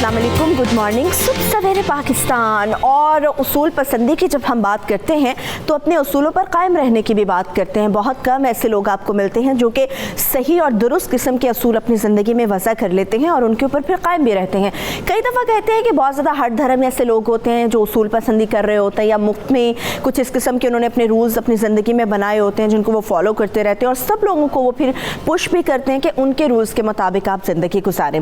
अस्सलाम वालेकुम, good morning. सुबह सवेरे पाकिस्तान। और उसूल पसंदी की जब हम बात करते हैं तो अपने उसूलों पर कायम रहने की भी बात करते हैं। बहुत कम ऐसे लोग आपको मिलते हैं जो कि सही और दुरुस्त किस्म के असूल अपनी ज़िंदगी में वज़ा कर लेते हैं और उनके ऊपर फिर कायम भी रहते हैं। कई दफ़ा कहते हैं कि बहुत ज़्यादा हर धर्म में ऐसे लोग होते हैं जो उसूल पसंदी कर रहे होते हैं या मुफ्त में कुछ इस किस्म के उन्होंने अपने रूल्स अपनी ज़िंदगी में बनाए होते हैं जिनको वो फॉलो करते रहते हैं और सब लोगों को वो फिर पुश भी करते हैं कि उनके रूल्स के मुताबिक आप ज़िंदगी गुजारें।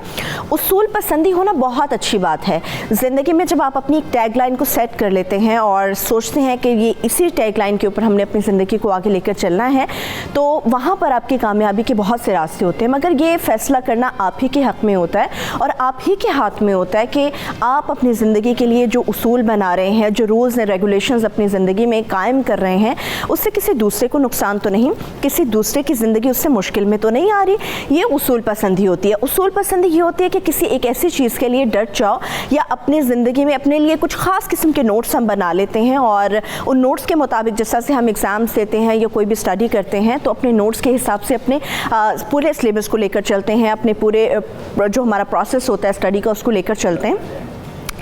उसूल पसंदी होना बहुत अच्छी बात है। ज़िंदगी में जब आप अपनी एक टैगलाइन को सेट कर लेते हैं और सोचते हैं कि ये इसी टैगलाइन के ऊपर हमने अपनी ज़िंदगी को आगे लेकर चलना है, तो वहाँ पर आपकी कामयाबी के बहुत से रास्ते होते हैं। मगर ये फ़ैसला करना आप ही के हक़ में होता है और आप ही के हाथ में होता है कि आप अपनी ज़िंदगी के लिए जो उसूल बना रहे हैं, जो रूल्स एंड रेगुलेशंस अपनी ज़िंदगी में कायम कर रहे हैं, उससे किसी दूसरे को नुकसान तो नहीं, किसी दूसरे की ज़िंदगी उससे मुश्किल में तो नहीं आ रही। ये उसूल पसंदी होती है। उसूल पसंदी ये होती है कि किसी एक ऐसी चीज़ के लिए डट जाओ या अपनी ज़िंदगी में अपने लिए कुछ ख़ास किस्म के नोट्स हम बना लेते हैं और उन नोट्स के मुताबिक जैसा से हम एग्ज़ाम्स देते हैं या कोई भी स्टडी करते हैं तो अपने नोट्स के हिसाब से अपने पूरे सिलेबस को लेकर चलते हैं, अपने पूरे जो हमारा प्रोसेस होता है स्टडी का उसको लेकर चलते हैं।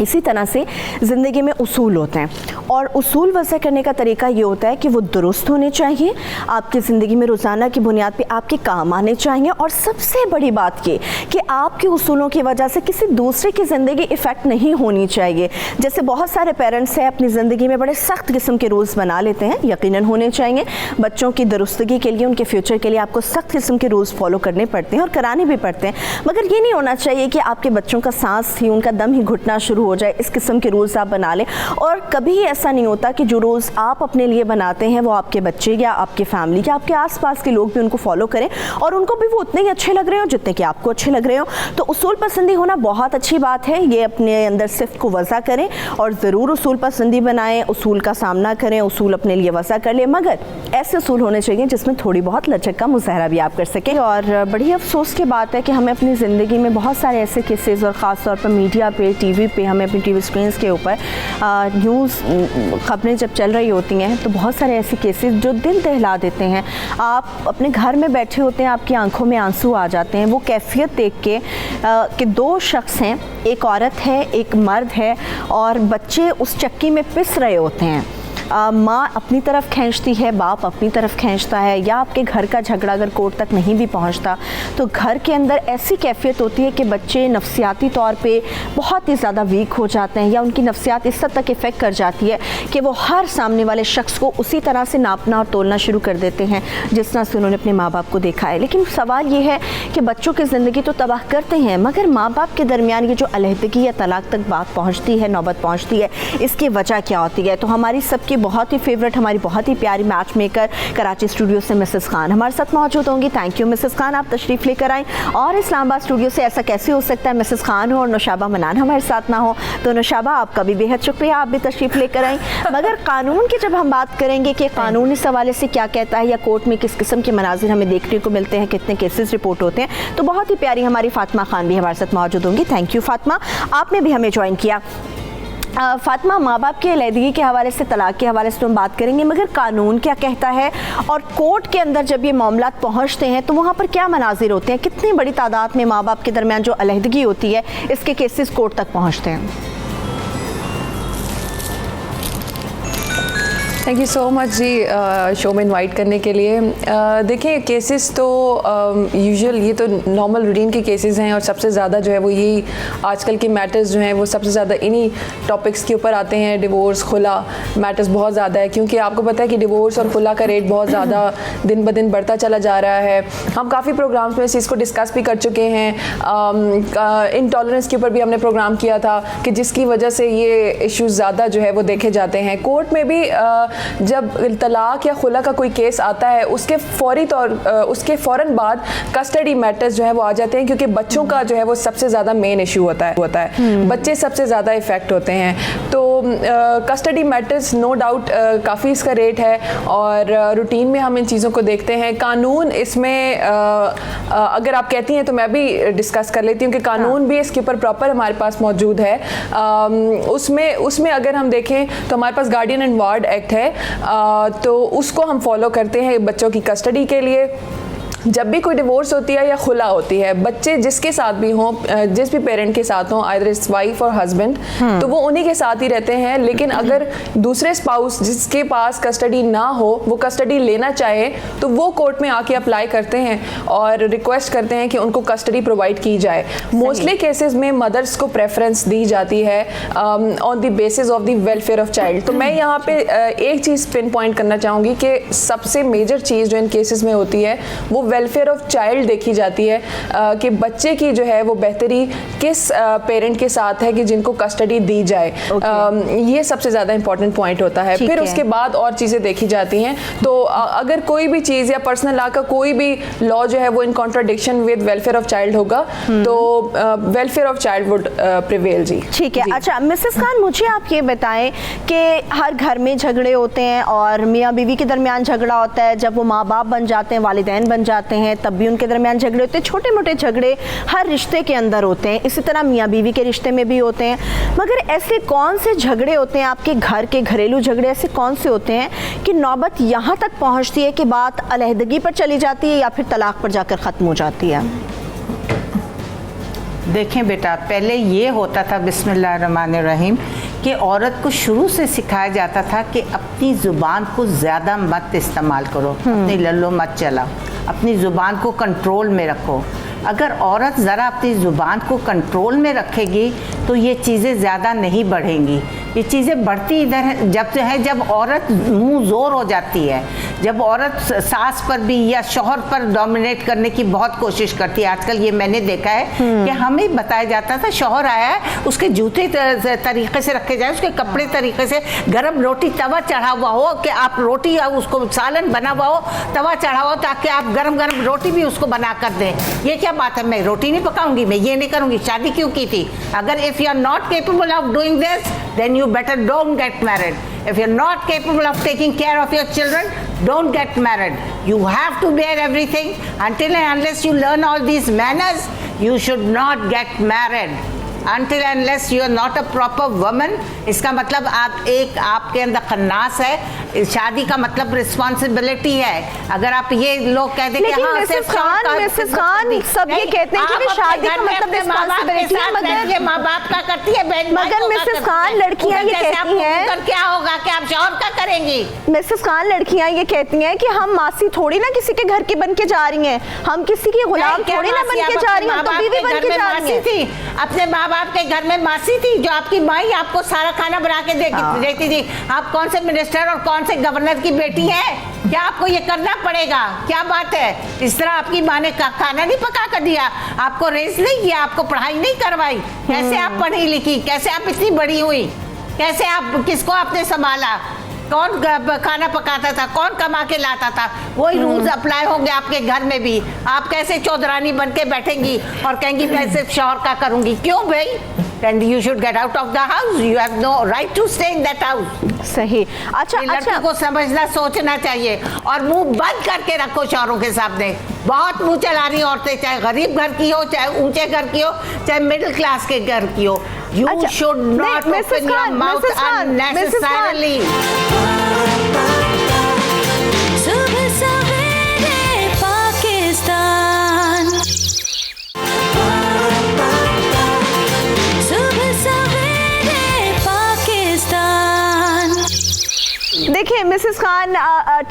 इसी तरह से ज़िंदगी में उसूल होते हैं और उसूल वज़ा करने का तरीका ये होता है कि वो दुरुस्त होने चाहिए, आपकी ज़िंदगी में रोज़ाना की बुनियाद पे आपके काम आने चाहिए और सबसे बड़ी बात ये कि आपके उसूलों की वजह से किसी दूसरे की ज़िंदगी इफ़ेक्ट नहीं होनी चाहिए। जैसे बहुत सारे पेरेंट्स हैं अपनी ज़िंदगी में बड़े सख्त किस्म के रूल्स बना लेते हैं, यकीनन होने चाहिए। बच्चों की दुरुस्तगी के लिए, उनके फ्यूचर के लिए आपको सख्त किस्म के रूल्स फॉलो करने पड़ते हैं और कराने भी पड़ते हैं। मगर ये नहीं होना चाहिए कि आपके बच्चों का सांस ही, उनका दम ही घुटना शुरू हो जाए, इस किस्म के रूल्स आप बना लें। और कभी ऐसा नहीं होता कि जो रूल्स आप अपने लिए बनाते हैं वो आपके बच्चे या आपके फैमिली या आपके आसपास के लोग भी उनको फॉलो करें और उनको भी वो उतने ही अच्छे लग रहे हो जितने कि आपको अच्छे लग रहे हो। तो उसूल पसंदी होना बहुत अच्छी बात है। ये अपने अंदर सिर्फ को वज़ा करें और ज़रूर उसूल पसंदी बनाएं, उसूल का सामना करें, उसूल अपने लिए वज़ा कर लें, मगर ऐसे उसूल होने चाहिए जिसमें थोड़ी बहुत लचक का मुज़ाहरा भी आप कर सकें। और बड़ी अफसोस की बात है कि हमें अपनी ज़िंदगी में बहुत सारे ऐसे केसेस और ख़ास तौर पर मीडिया पे, टीवी पे, हमें अपनी टीवी स्क्रीन्स के ऊपर न्यूज़ खबरें जब चल रही होती हैं तो बहुत सारे ऐसे केसेस जो दिल दहला देते हैं। आप अपने घर में बैठे होते हैं, आपकी आंखों में आंसू आ जाते हैं वो कैफियत देख के कि दो शख्स हैं, एक औरत है, एक मर्द है और बच्चे उस चक्की में पिस रहे होते हैं। माँ अपनी तरफ खींचती है, बाप अपनी तरफ खींचता है, या आपके घर का झगड़ा अगर कोर्ट तक नहीं भी पहुँचता तो घर के अंदर ऐसी कैफियत होती है कि बच्चे नफ्सियाती तौर पे बहुत ही ज़्यादा वीक हो जाते हैं या उनकी नफ्सियात इस हद तक इफ़ेक्ट कर जाती है कि वो हर सामने वाले शख्स को उसी तरह से नापना और तोलना शुरू कर देते हैं जिस तरह से उन्होंने अपने माँ बाप को देखा है। लेकिन सवाल ये है कि बच्चों की ज़िंदगी तो तबाह करते हैं, मगर माँ बाप के दरमियान ये जो अलहदगी या तलाक तक बात पहुँचती है, नौबत पहुँचती है, इसकी वजह क्या होती है? तो हमारी सबकी बहुत ही फेवरेट, हमारी बहुत ही प्यारी मैच मेकर कराची स्टूडियो से मिसेस खान हमारे साथ मौजूद होंगी। थैंक यू मिसेस खान, आप तशरीफ़ लेकर आएँ। और इस्लामाबाद स्टूडियो से ऐसा कैसे हो सकता है मिसेस खान हो और नौशाबा मनान हमारे साथ ना हो? तो नौशाबा, आपका भी बेहद शुक्रिया, आप भी तशरीफ़ लेकर आएँ। मगर कानून की जब हम बात करेंगे कि कानून इस हवाले से क्या कहता है या कोर्ट में किस किस्म के मनाजिर हमें देखने को मिलते हैं, कितने केसेस रिपोर्ट होते हैं, तो बहुत ही प्यारी हमारी फातिमा खान भी हमारे साथ मौजूद होंगी। थैंक यू फातिमा, आपने भी हमें ज्वाइन किया। फातिमा, माँ बाप की अलहदगी के हवाले से, तलाक के हवाले से तो हम बात करेंगे, मगर कानून क्या कहता है और कोर्ट के अंदर जब ये मामला पहुँचते हैं तो वहाँ पर क्या मनाजिर होते हैं? कितनी बड़ी तादाद में माँ बाप के दरमियान जो अलहदगी होती है इसके केसेस कोर्ट तक पहुँचते हैं? थैंक यू सो मच जी शो में इनवाइट करने के लिए। देखिए, केसेस तो यूजुअल ये तो नॉर्मल रूटीन के केसेस हैं और सबसे ज़्यादा जो है वो यही आजकल के मैटर्स जो हैं वो सबसे ज़्यादा इन्हीं टॉपिक्स के ऊपर आते हैं। डिवोर्स, खुला मैटर्स बहुत ज़्यादा है क्योंकि आपको पता है कि डिवोर्स और खुला का रेट बहुत ज़्यादा दिन ब दिन बढ़ता चला जा रहा है। हम काफ़ी प्रोग्राम्स में इस चीज़ को डिस्कस भी कर चुके हैं। इंटॉलरेंस के ऊपर भी हमने प्रोग्राम किया था कि जिसकी वजह से ये इश्यूज़ ज़्यादा जो है वो देखे जाते हैं। कोर्ट में भी जब तलाक या खुला का कोई केस आता है उसके उसके फ़ौरन बाद कस्टडी मैटर्स जो है वो आ जाते हैं क्योंकि बच्चों का जो है वो सबसे ज़्यादा मेन इशू होता है। बच्चे सबसे ज़्यादा इफ़ेक्ट होते हैं। तो कस्टडी मैटर्स नो डाउट काफ़ी इसका रेट है और रूटीन में हम इन चीज़ों को देखते हैं। कानून इसमें अगर आप कहती हैं तो मैं भी डिस्कस कर लेती हूँ कि कानून भी इसके ऊपर प्रॉपर हमारे पास मौजूद है। उसमें अगर हम देखें तो हमारे पास गार्डियन एंड वार्ड एक्ट है, तो उसको हम फॉलो करते हैं बच्चों की कस्टडी के लिए। जब भी कोई डिवोर्स होती है या खुला होती है, बच्चे जिसके साथ भी हों, जिस भी पेरेंट के साथ हों, आइदर इट्स वाइफ और हस्बैंड, तो वो उन्हीं के साथ ही रहते हैं। लेकिन अगर दूसरे स्पाउस जिसके पास कस्टडी ना हो, वो कस्टडी लेना चाहे, तो वो कोर्ट में आके अप्लाई करते हैं और रिक्वेस्ट करते हैं कि उनको कस्टडी प्रोवाइड की जाए। मोस्टली केसेस में मदर्स को प्रेफरेंस दी जाती है on the basis of the welfare of child. तो मैं यहाँ पे एक चीज़ पिन पॉइंट करना चाहूँगी कि सबसे मेजर चीज़ जो इन केसेस में होती है वो वेलफेयर ऑफ चाइल्ड देखी जाती है, कि बच्चे की जो है वो बेहतरी किस पेरेंट के साथ है कि जिनको कस्टडी दी जाए। ये सबसे ज़्यादा इंपॉर्टेंट पॉइंट होता है। फिर उसके बाद और चीज़ें देखी जाती हैं। तो अगर कोई भी चीज़ या पर्सनल लॉ का कोई भी लॉ जो है वो in contradiction with welfare of child होगा, तो welfare of child would prevail. जी ठीक है। अच्छा मिसेस खान, मुझे आप ये बताएं कि हर घर में झगड़े होते हैं और मियाँ बीवी के दरमियान झगड़ा होता है। जब वो माँ बाप बन जाते हैं, वालिदैन बन जाते हैं, तब भी उनके दरमियान झगड़े होते हैं। छोटे मोटे झगड़े हर रिश्ते के अंदर होते हैं, इसी तरह मियाँ बीवी के रिश्ते में भी होते हैं। मगर ऐसे कौन से झगड़े होते हैं आपके घर के, घरेलू झगड़े ऐसे कौन से होते हैं कि नौबत यहाँ तक पहुँचती है कि बात अलहदगी पर चली जाती है या फिर तलाक पर जाकर ख़त्म हो जाती है? देखें बेटा, पहले ये होता था बिस्मिल्लाहिर्रहमानिर्रहीम कि औरत को शुरू से सिखाया जाता था कि अपनी ज़ुबान को ज़्यादा मत इस्तेमाल करो, अपनी लल्लो मत चलाओ, अपनी ज़ुबान को कंट्रोल में रखो। अगर औरत ज़रा अपनी ज़ुबान को कंट्रोल में रखेगी तो ये चीज़ें ज़्यादा नहीं बढ़ेंगी। ये चीज़ें बढ़ती इधर जब औरत मुंह ज़ोर हो जाती है, जब औरत सास पर भी या शौहर पर डोमिनेट करने की बहुत कोशिश करती है। आजकल ये मैंने देखा है कि हमें बताया जाता था शौहर आया है, उसके जूते तरीके से रखे जाए, उसके कपड़े तरीके से, गरम रोटी तवा चढ़ा हुआ हो कि आप रोटी, उसको सालन बना हुआ हो, तवा चढ़ा हो ताकि आप गरम गरम रोटी भी उसको बना कर दें। ये क्या बात है, मैं रोटी नहीं पकाऊंगी, मैं ये नहीं करूंगी, शादी क्यों की थी? अगर if you are not capable of doing this, then you better don't get married. If you're not capable of taking care of your children, don't get married. You have to bear everything. Until and unless you learn all these manners, you should not get married. Until and unless you are not a proper woman, इसका मतलब आपके अंदर खन्नास है। शादी का मतलब responsibility है। अगर आप ये लोग कहते हैं कि हाँ मिसेस खान सब ये कहते हैं कि शादी का मतलब रिस्पॉन्सिबिलिटी है, मगर माँ बाप का करती है, मगर मिसेस खान लड़कियां ये कहती हैं, क्या होगा कि आप शौहर का करेंगी? मिसेस खान लड़कियां ये कहती हैं कि हम मासी थोड़ी ना किसी के घर की बन के जा रही हैं, हम किसी की गुलाम थोड़ी ना बन के जा रही हैं, तो बीवी बन के जा रही हैं। अपने माँ बाप के घर में मासी थी जो आपकी माई आपको सारा खाना बना के देती थी। आप कौन से मिनिस्टर और कौन से गवर्नर की बेटी है? क्या आपको ये करना पड़ेगा? क्या बात है? इस तरह आपकी माँ ने खाना नहीं पका कर दिया, आपको रेस नहीं किया, आपको पढ़ाई नहीं करवाई? कैसे आप पढ़ी लिखी? कैसे आप इतनी बड़ी हुई? कैसे आप, किसको आपने संभाला? कौन खाना पकाता था? कौन कमा के लाता था? वही रूल्स अप्लाई होंगे आपके घर में भी। आप कैसे चौधरानी बन के बैठेंगी और कहेंगी मैं सिर्फ शौहर का करूंगी? क्यों भाई? Then you should get out of the house. You have no right to stay in that house. सही। अच्छा, लड़की को समझना, सोचना चाहिए और मुंह बंद करके रखो शौहरों के सामने। बहुत मुंह चला रही औरतें, चाहे गरीब घर की हो, चाहे ऊंचे घर की हो, चाहे मिडिल क्लास के घर की हो। You should not open your mouth unnecessarily. सुबह सवेरे पाकिस्तान, सुबह सवेरे पाकिस्तान। देखिए मिसेस खान,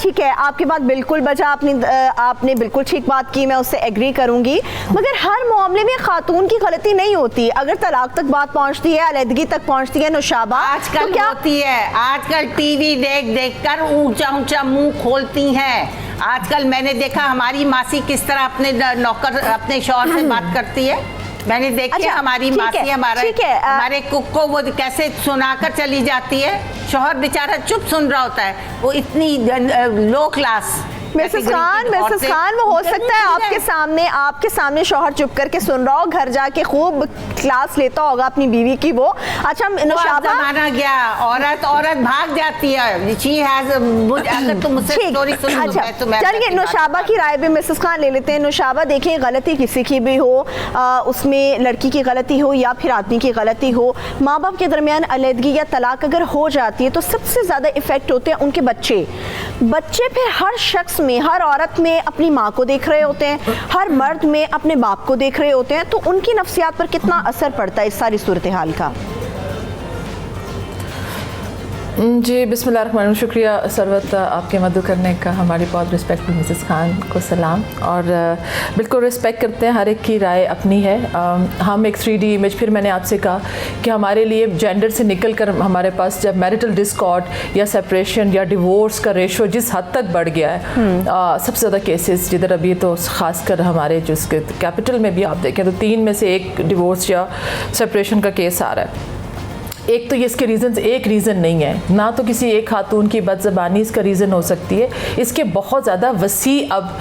ठीक है, आपकी बात बिल्कुल बचा, आपने बिल्कुल ठीक बात की, मैं उससे एग्री करूंगी। मगर हर मामले में खातून की गलती नहीं होती। अगर तलाक तक बात पहुंचती है, अलहदगी तक पहुंचती है, नौशाबा आजकल तो क्या होती है? आजकल टीवी देख कर ऊंचा ऊंचा मुंह खोलती हैं। आजकल मैंने देखा हमारी मासी किस तरह अपने नौकर, अपने शौहर से बात करती है। मैंने देखी हमारी मासी हमारे कुक को वो कैसे सुनाकर चली जाती है। शौहर बेचारा चुप सुन रहा होता है, वो इतनी लो क्लास। मिसेस खान, वो हो सकता है आपके सामने शौहर चुप करके सुन रहा हो, घर जाके खूब क्लास लेता होगा अपनी बीवी की वो। अच्छा नौशाबा, माना गया औरत भाग जाती है। अगर तुम मुझसे स्टोरी सुनो तो मैं चलिए नौशाबा की राय भी मिसेस खान ले लेते हैं। नौशाबा, देखिए गलती किसी की भी हो, उसमें लड़की की गलती हो या फिर आदमी की गलती हो, माँ बाप के दरमियान अलहदगी या तलाक अगर हो जाती है तो सबसे ज्यादा इफेक्ट होते हैं उनके बच्चे। फिर हर शख्स में, हर औरत में अपनी माँ को देख रहे होते हैं, हर मर्द में अपने बाप को देख रहे होते हैं, तो उनकी नफ्सियात पर कितना असर पड़ता है इस सारी सूरत हाल का? जी बिस्मिल्लाहिर्रहमानिर्रहीम, शुक्रिया सरवत आपके मदद करने का। हमारी बहुत रिस्पेक्टफुल मिसेस खान को सलाम, और बिल्कुल रिस्पेक्ट करते हैं, हर एक की राय अपनी है। हम एक 3D इमेज, फिर मैंने आपसे कहा कि हमारे लिए जेंडर से निकल कर हमारे पास जब मैरिटल डिस्कॉर्ड या सेपरेशन या डिवोर्स का रेशो जिस हद तक बढ़ गया है, सबसे ज़्यादा केसेस जिधर अभी तो ख़ासकर हमारे जो इसके कैपिटल में भी आप देखें तो 3 में से 1 डिवोर्स या सेपरेशन का केस आ रहा है। एक तो ये इसके रीज़न एक रीज़न नहीं है, ना तो किसी एक खातून की बदज़बानी इसका रीज़न हो सकती है, इसके बहुत ज़्यादा वसी अब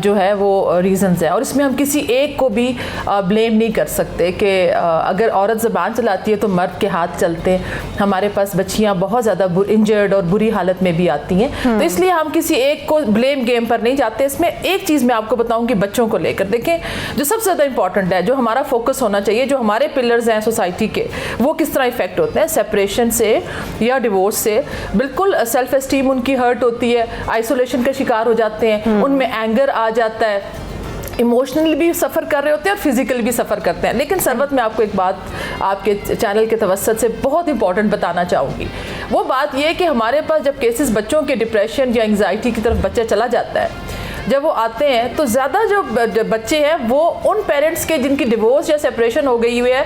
जो है वो रीज़न्स हैं, और इसमें हम किसी एक को भी ब्लेम नहीं कर सकते कि अगर औरत ज़बान चलाती है तो मर्द के हाथ चलते हैं। हमारे पास बच्चियाँ बहुत ज़्यादा इंजर्ड और बुरी हालत में भी आती हैं, तो इसलिए हम किसी एक को ब्लेम गेम पर नहीं जाते। इसमें एक चीज़ मैं आपको बताऊँगी बच्चों को लेकर, देखें जो सबसे ज़्यादा इंपॉर्टेंट है, जो हमारा फोकस होना चाहिए, जो हमारे पिलर्स हैं सोसाइटी के, वो किस तरह इफेक्ट होते हैं सेपरेशन से या डिवोर्स से। बिल्कुल सेल्फ एस्टीम उनकी हर्ट होती है, आइसोलेशन का शिकार हो जाते हैं, उनमें एंगर आ जाता है, इमोशनली भी सफ़र कर रहे होते हैं और फिजिकली भी सफ़र करते हैं। लेकिन सरवत मैं आपको एक बात आपके चैनल के तवस्सुत से बहुत इंपॉर्टेंट बताना चाहूँगी। वो बात ये है कि हमारे पास जब केसेस बच्चों के डिप्रेशन या एंग्जाइटी की तरफ बच्चा चला जाता है, जब वो आते हैं तो ज़्यादा जो बच्चे हैं वो उन पेरेंट्स के जिनकी डिवोर्स या सेपरेशन हो गई हुई है,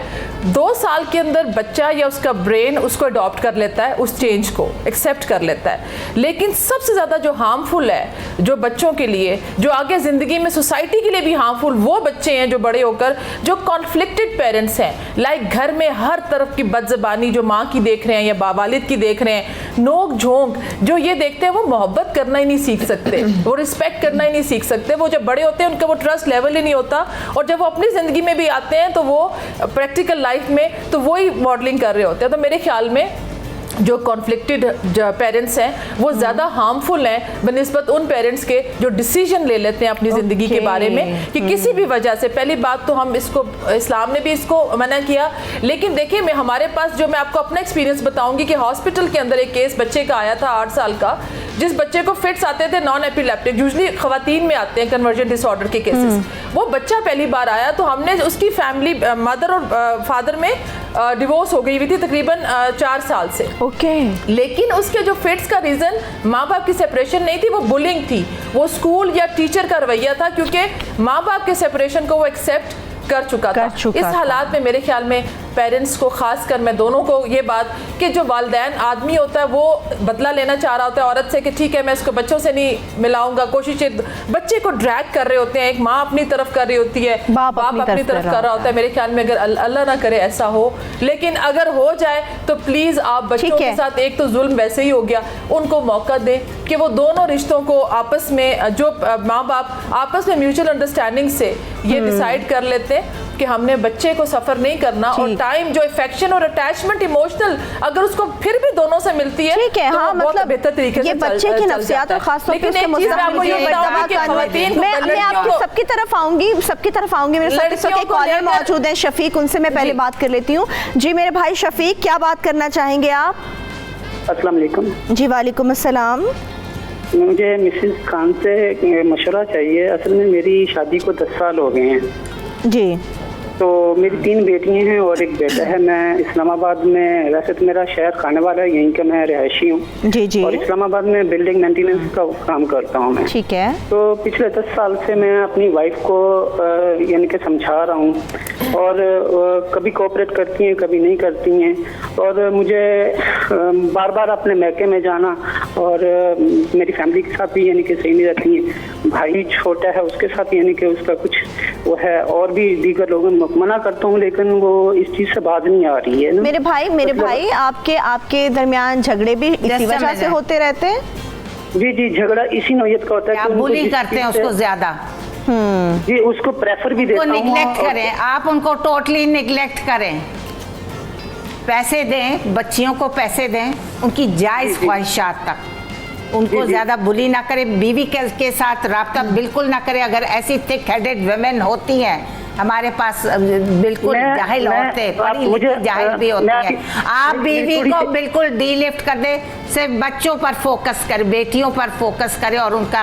2 साल के अंदर बच्चा या उसका ब्रेन उसको अडॉप्ट कर लेता है, उस चेंज को एक्सेप्ट कर लेता है। लेकिन सबसे ज़्यादा जो हार्मफुल है जो बच्चों के लिए, जो आगे ज़िंदगी में सोसाइटी के लिए भी हार्मफुल, वो बच्चे हैं जो बड़े होकर जो कॉन्फ्लिक्टेड पेरेंट्स हैं, लाइक घर में हर तरफ की बदज़बानी जो माँ की देख रहे हैं या वालिद की देख रहे हैं, नोक झोंक जो ये देखते हैं, वो मोहब्बत करना ही नहीं सीख सकते, वो रिस्पेक्ट करना नहीं सीख सकते। वो जब बड़े होते हैं उनका वो ट्रस्ट लेवल ही नहीं होता, और जब वो अपनी ज़िंदगी में भी आते हैं तो वो प्रैक्टिकल लाइफ में तो वही मॉडलिंग कर रहे होते हैं। तो मेरे ख्याल में जो कॉन्फ्लिक्टेड पेरेंट्स हैं वो ज़्यादा हार्मफुल हैं बनिस्बत उन पेरेंट्स के जो डिसीजन ले लेते हैं अपनी ज़िंदगी के बारे में कि किसी भी वजह से। पहली बात तो हम इसको, इस्लाम ने भी इसको मना किया, लेकिन देखिए मैं हमारे पास जो मैं आपको अपना एक्सपीरियंस बताऊंगी कि हॉस्पिटल के अंदर एक केस बच्चे का आया था 8 साल का, जिस बच्चे को फिट्स आते थे नॉन एपिलेप्टिक, यूजली खवातीन में आते हैं कन्वर्जन डिसऑर्डर के केसेस। वो बच्चा पहली बार आया तो हमने उसकी फैमिली, मदर और फादर में डिवोर्स हो गई हुई थी तकरीबन 4 साल से। ओके। लेकिन उसके जो फिट्स का रीज़न माँ बाप की सेपरेशन नहीं थी, वो बुलिंग थी, वो स्कूल या टीचर का रवैया था, क्योंकि माँ बाप के सेपरेशन को वो एक्सेप्ट कर चुका था। इस हालात में मेरे ख्याल में पेरेंट्स को, खासकर मैं दोनों को ये बात कि जो वालिदैन आदमी होता है वो बदला लेना चाह रहा होता है औरत से कि ठीक है मैं इसको बच्चों से नहीं मिलाऊंगा, कोशिशें बच्चे को ड्रैग कर रहे होते हैं, एक माँ अपनी तरफ कर रही होती है, बाप अपनी तरफ कर रहा होता है। मेरे ख्याल में अगर अल्लाह ना करे ऐसा हो, लेकिन अगर हो जाए तो प्लीज़ आप बच्चों के साथ, एक तो जुल्म वैसे ही हो गया, उनको मौका दें कि वो दोनों रिश्तों को आपस में, जो माँ बाप आपस में म्यूचुअल अंडरस्टैंडिंग से ये डिसाइड कर लेते हैं कि हमने बच्चे को सफ़र नहीं करना, और टाइम जो इफेक्शन और अटैचमेंट इमोशनल अगर उसको फिर भी दोनों से मिलती है, ठीक है, तो हाँ, मतलब बेहतर तरीके से ये बच्चे की नफ्सियात और खास तौर पे उसके मैं आपकी सबकी तरफ आऊंगी मेरे साथ इस वक्त कॉलर मौजूद हैं शफीक, उनसे मैं पहले बात कर लेती हूँ। जी मेरे भाई शफीक, क्या बात करना चाहेंगे आप? अस्सलाम वालेकुम। जी वालेकुम अस्सलाम। मुझे मिसेस खान से मशवरा चाहिए। असल में मेरी शादी को 10 साल हो गए हैं जी। तो मेरी 3 बेटियां हैं और एक बेटा है। मैं इस्लामाबाद में, वैसे तो मेरा शहर खाने वाला है, यहीं का मैं रहायशी हूँ जी जी, और इस्लामाबाद में बिल्डिंग मेंटेनेंस का काम करता हूँ मैं। ठीक है। तो पिछले 10 साल से मैं अपनी वाइफ को यानी कि समझा रहा हूँ, और कभी कोऑपरेट करती हैं कभी नहीं करती हैं, और मुझे बार बार अपने मैके में जाना, और मेरी फैमिली के साथ भी यानी कि सही नहीं रहती हैं। भाई छोटा है उसके साथ यानी कि उसका कुछ वो है, और भी दीगर लोगों मना करता हूँ, लेकिन वो इस चीज से बात नहीं आ रही है ना। मेरे भाई आपके दरमियान झगड़े भी इसी वजह से होते रहते हैं? जी झगड़ा इसी नौयत का होता है। आप बुली करते हैं उसको ज्यादा? जी उसको प्रेफर भी देता हूँ। निगलेक्ट करें आप, उनको टोटली निगलेक्ट करें, पैसे दें, बच्चियों को पैसे दें, उनकी जायज ख्वाहिशात तक, उनको ज्यादा बुली ना करें, बीवी के साथ राब्ता बिल्कुल ना करें। अगर ऐसी थिक हेडेड वुमेन होती हैं हमारे पास बिल्कुल जाहिल औरतें, पढ़ी लिखी जाहिल भी होती है। आप बीवी को बिल्कुल डीलिफ्ट कर दे, सिर्फ बच्चों पर फोकस करे, बेटियों पर फोकस करे और उनका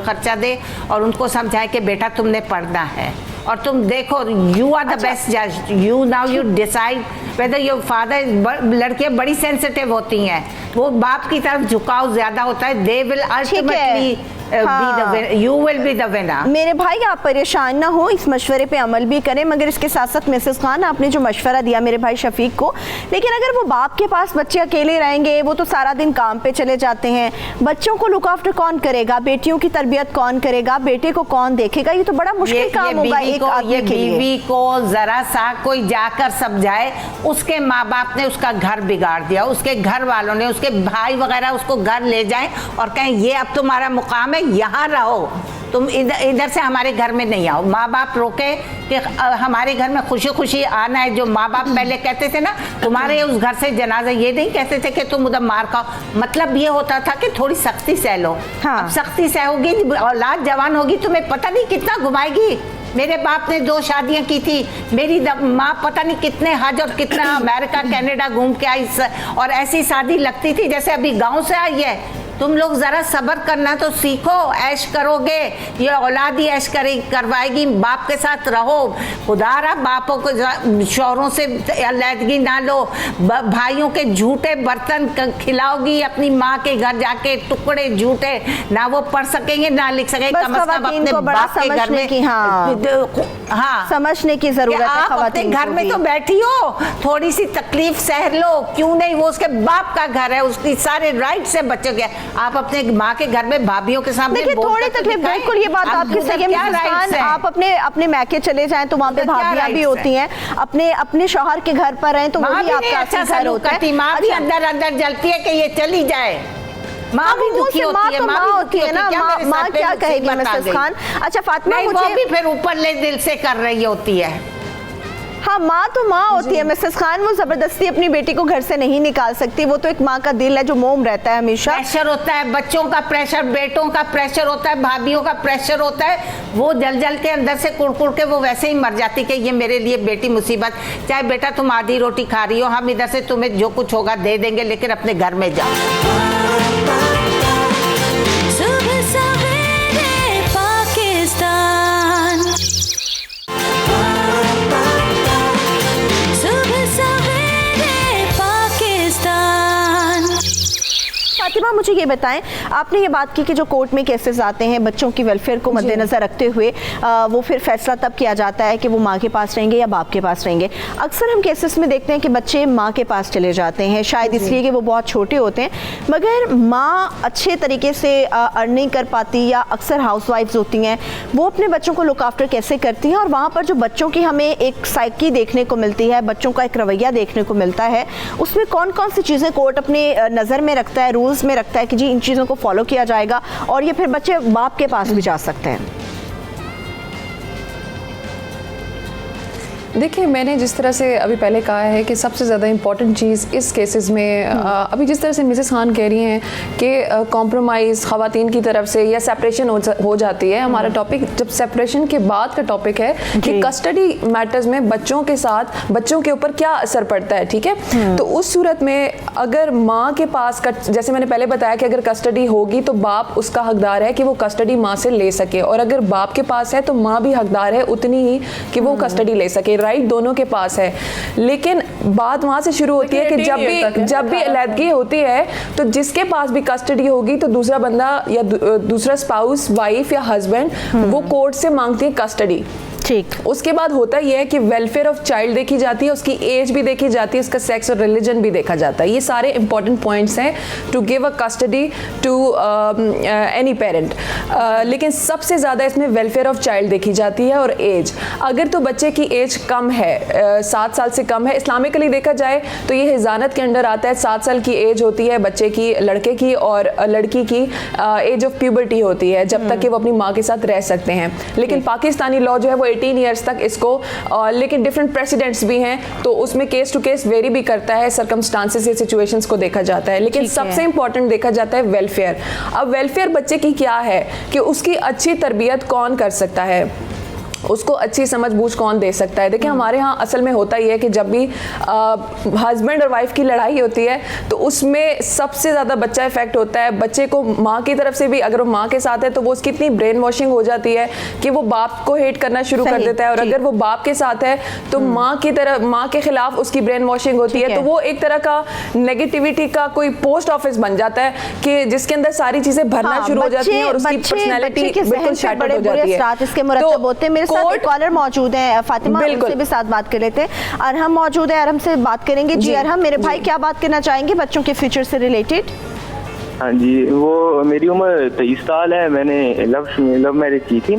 खर्चा दे और उनको समझाए कि बेटा तुमने पढ़ना है और तुम देखो, यू आर द बेस्ट जज, you now you decide whether your father. लड़कियां बड़ी सेंसिटिव होती हैं, वो बाप की तरफ झुकाव ज्यादा होता है, they will ultimately you will be the winner. मेरे भाई आप परेशान ना हो, इस मशवरे पे अमल भी करें, मगर इसके साथ साथ मिसेस खान आपने जो मशवरा दिया मेरे भाई शफीक को, लेकिन अगर वो बाप के पास बच्चे अकेले रहेंगे, वो तो सारा दिन काम पे चले जाते हैं, बच्चों को लुक आफ्टर कौन करेगा, बेटियों की तरबियत कौन करेगा, बेटे को कौन देखेगा, ये तो बड़ा मुश्किल काम होगा एक आदमी के लिए। बीवी को जरा सा कोई जाकर समझाए, उसके माँ बाप ने उसका घर बिगाड़ दिया, उसके घर वालों ने, उसके भाई वगैरह उसको घर ले जाएं और कहें ये अब तुम्हारा मुकाम है, यहाँ रहो, तुम इधर से हमारे घर में नहीं आओ। माँ बाप रोके कि हमारे घर में खुशी खुशी आना है। जो माँ बाप पहले कहते थे ना, तुम्हारे उस घर से जनाजा, ये नहीं कहते थे कि तुम उधर मार खाओ, मतलब ये होता था कि थोड़ी सख्ती सह लो। हाँ। अब सख्ती सहोगी, औलाद जवान होगी, तुम्हें पता नहीं कितना घुमाएगी। मेरे बाप ने 2 शादियां की थी, मेरी माँ पता नहीं कितने हज और कितना अमेरिका कनाडा घूम के आई, और ऐसी शादी लगती थी जैसे अभी गांव से आई है। तुम लोग जरा सब्र करना तो सीखो, ऐश करोगे, ये औलाद ही ऐश करवाएगी, बाप के साथ रहो। खुदारा बापों को शौहरों से अलहदगी ना लो, भाइयों के झूठे बर्तन खिलाओगी, अपनी माँ के घर जाके टुकड़े झूठे, ना वो पढ़ सकेंगे ना लिख सकेंगे, कम से कम अपने बाप के घर में। हाँ, समझने की जरूरत है। आप अपने घर में तो बैठी हो, थोड़ी सी तकलीफ सह लो, क्यों नहीं, वो उसके बाप का घर है, उसकी सारे राइट से बच्चों के। आप अपने माँ के घर में भाभीियों के सामने थोड़ी तकलीफ, बिल्कुल ये बात आपकी सही है मिसेस खान, आप अपने मैके चले जाएं तो वहाँ पे भाभियां भी होती हैं, अपने शौहर के घर पर रहें तो वो भी आपका घर होता है। माँ भी अंदर जलती है कि ये चली जाए, माँ भी दुखी होती है, माँ होती है ना, माँ क्या कहेगी मिसेस खान। अच्छा फातिमा, वो भी फिर ऊपर ले दिल से कर रही होती है। हाँ, माँ तो माँ होती है मिसेस खान, वो जबरदस्ती अपनी बेटी को घर से नहीं निकाल सकती, वो तो एक माँ का दिल है जो मोम रहता है हमेशा। प्रेशर होता है, बच्चों का प्रेशर, बेटों का प्रेशर होता है, भाभीियों का प्रेशर होता है, वो जल के अंदर से कुड़ के वो वैसे ही मर जाती कि ये मेरे लिए बेटी मुसीबत। चाहे बेटा तुम आधी रोटी खा रही हो, हम इधर से तुम्हें जो कुछ होगा दे देंगे, लेकिन अपने घर में जाओ। सुबह सवेरे पाकिस्तान, सुबह सवेरे पाकिस्तान। फातिमा मुझे ये बताएं, आपने ये बात की कि जो कोर्ट में केसेस आते हैं बच्चों की वेलफेयर को मद्देनजर रखते हुए वो फिर फैसला तब किया जाता है कि वो माँ के पास रहेंगे या बाप के पास रहेंगे। अक्सर हम केसेस में देखते हैं कि बच्चे माँ के पास चले जाते हैं, शायद इसलिए कि वो बहुत छोटे होते हैं, मगर माँ अच्छे तरीके से अर्न नहीं कर पाती, या अक्सर हाउसवाइफ्स होती हैं वो अपने बच्चों को लुक आफ्टर कैसे करती हैं, और वहाँ पर जो बच्चों की हमें एक साइकी देखने को मिलती है, बच्चों का एक रवैया देखने को मिलता है, उसमें कौन कौन सी चीज़ें कोर्ट अपने नज़र में रखता है, रूल्स में रखता है कि जी इन चीज़ों को फॉलो किया जाएगा और ये फिर बच्चे बाप के पास भी जा सकते हैं। देखिए, मैंने जिस तरह से अभी पहले कहा है कि सबसे ज़्यादा इम्पॉर्टेंट चीज़ इस केसेस में अभी जिस तरह से मिसेस खान कह रही हैं कि कॉम्प्रोमाइज़ ख़वातीन की तरफ से या सेपरेशन हो जाती है। हमारा टॉपिक जब सेपरेशन के बाद का टॉपिक है कि कस्टडी मैटर्स में बच्चों के साथ बच्चों के ऊपर क्या असर पड़ता है, ठीक है। तो उस सूरत में अगर माँ के पास जैसे मैंने पहले बताया कि अगर कस्टडी होगी तो बाप उसका हकदार है कि वो कस्टडी माँ से ले सके, और अगर बाप के पास है तो माँ भी हकदार है उतनी ही कि वो कस्टडी ले सके। राइट दोनों के पास है, लेकिन बात वहां से शुरू होती है कि जब भी अलहदगी होती है तो जिसके पास भी कस्टडी होगी तो दूसरा बंदा या दूसरा स्पाउस, वाइफ या हस्बैंड वो कोर्ट से मांगती है कस्टडी। ठीक, उसके बाद होता यह है कि वेलफेयर ऑफ चाइल्ड देखी जाती है, उसकी एज भी देखी जाती है, उसका सेक्स और रिलीजन भी देखा जाता है। ये सारे इंपॉर्टेंट पॉइंट्स हैं to give a custody to any parent. लेकिन सबसे ज़्यादा इसमें वेलफेयर ऑफ चाइल्ड देखी जाती है और एज। अगर तो बच्चे की एज कम है, 7 साल से कम है, इस्लामिकली देखा जाए तो ये हिजानत के अंडर आता है। 7 साल की एज होती है बच्चे की, लड़के की, और लड़की की एज ऑफ प्यूबर्टी होती है जब तक कि वो अपनी माँ के साथ रह सकते हैं। लेकिन पाकिस्तानी लॉ जो है वो 18 ईयर्स तक इसको, लेकिन डिफरेंट प्रेसिडेंट्स भी हैं तो उसमें केस टू केस वेरी भी करता है, सर्कमस्टांसेस या सिचुएशंस को देखा जाता है। लेकिन सबसे इंपॉर्टेंट देखा जाता है वेलफेयर। अब वेलफेयर बच्चे की क्या है कि उसकी अच्छी तरबियत कौन कर सकता है। उसको अच्छी समझ बूझ कौन दे सकता है। देखिए हमारे यहाँ असल में होता ही है कि जब भी हस्बैंड और वाइफ की लड़ाई होती है तो उसमें सबसे ज़्यादा बच्चा इफेक्ट होता है। बच्चे को माँ की तरफ से भी, अगर वो माँ के साथ है तो वो उसकी इतनी ब्रेन वॉशिंग हो जाती है कि वो बाप को हेट करना शुरू कर देता है, और अगर वो बाप के साथ है तो माँ की तरफ, माँ के खिलाफ उसकी ब्रेन वॉशिंग होती है। तो वो एक तरह का नेगेटिविटी का कोई पोस्ट ऑफिस बन जाता है कि जिसके अंदर सारी चीजें भरना शुरू हो जाती हैं और उसकी पर्सनैलिटी बिल्कुल शैटर्ड हो जाती है। इसके मुरतब होते हैं। मेरे साथ एक कॉलर मौजूद है फातिमा, उनसे भी साथ बात कर लेते हैं। अरहम मौजूद है, अरहम से बात करेंगे। जी अरहम, मेरे भाई क्या बात करना चाहेंगे बच्चों के फ्यूचर से रिलेटेड? हाँ जी, वो मेरी उम्र 23 साल है। मैंने लव मैरिज की थी,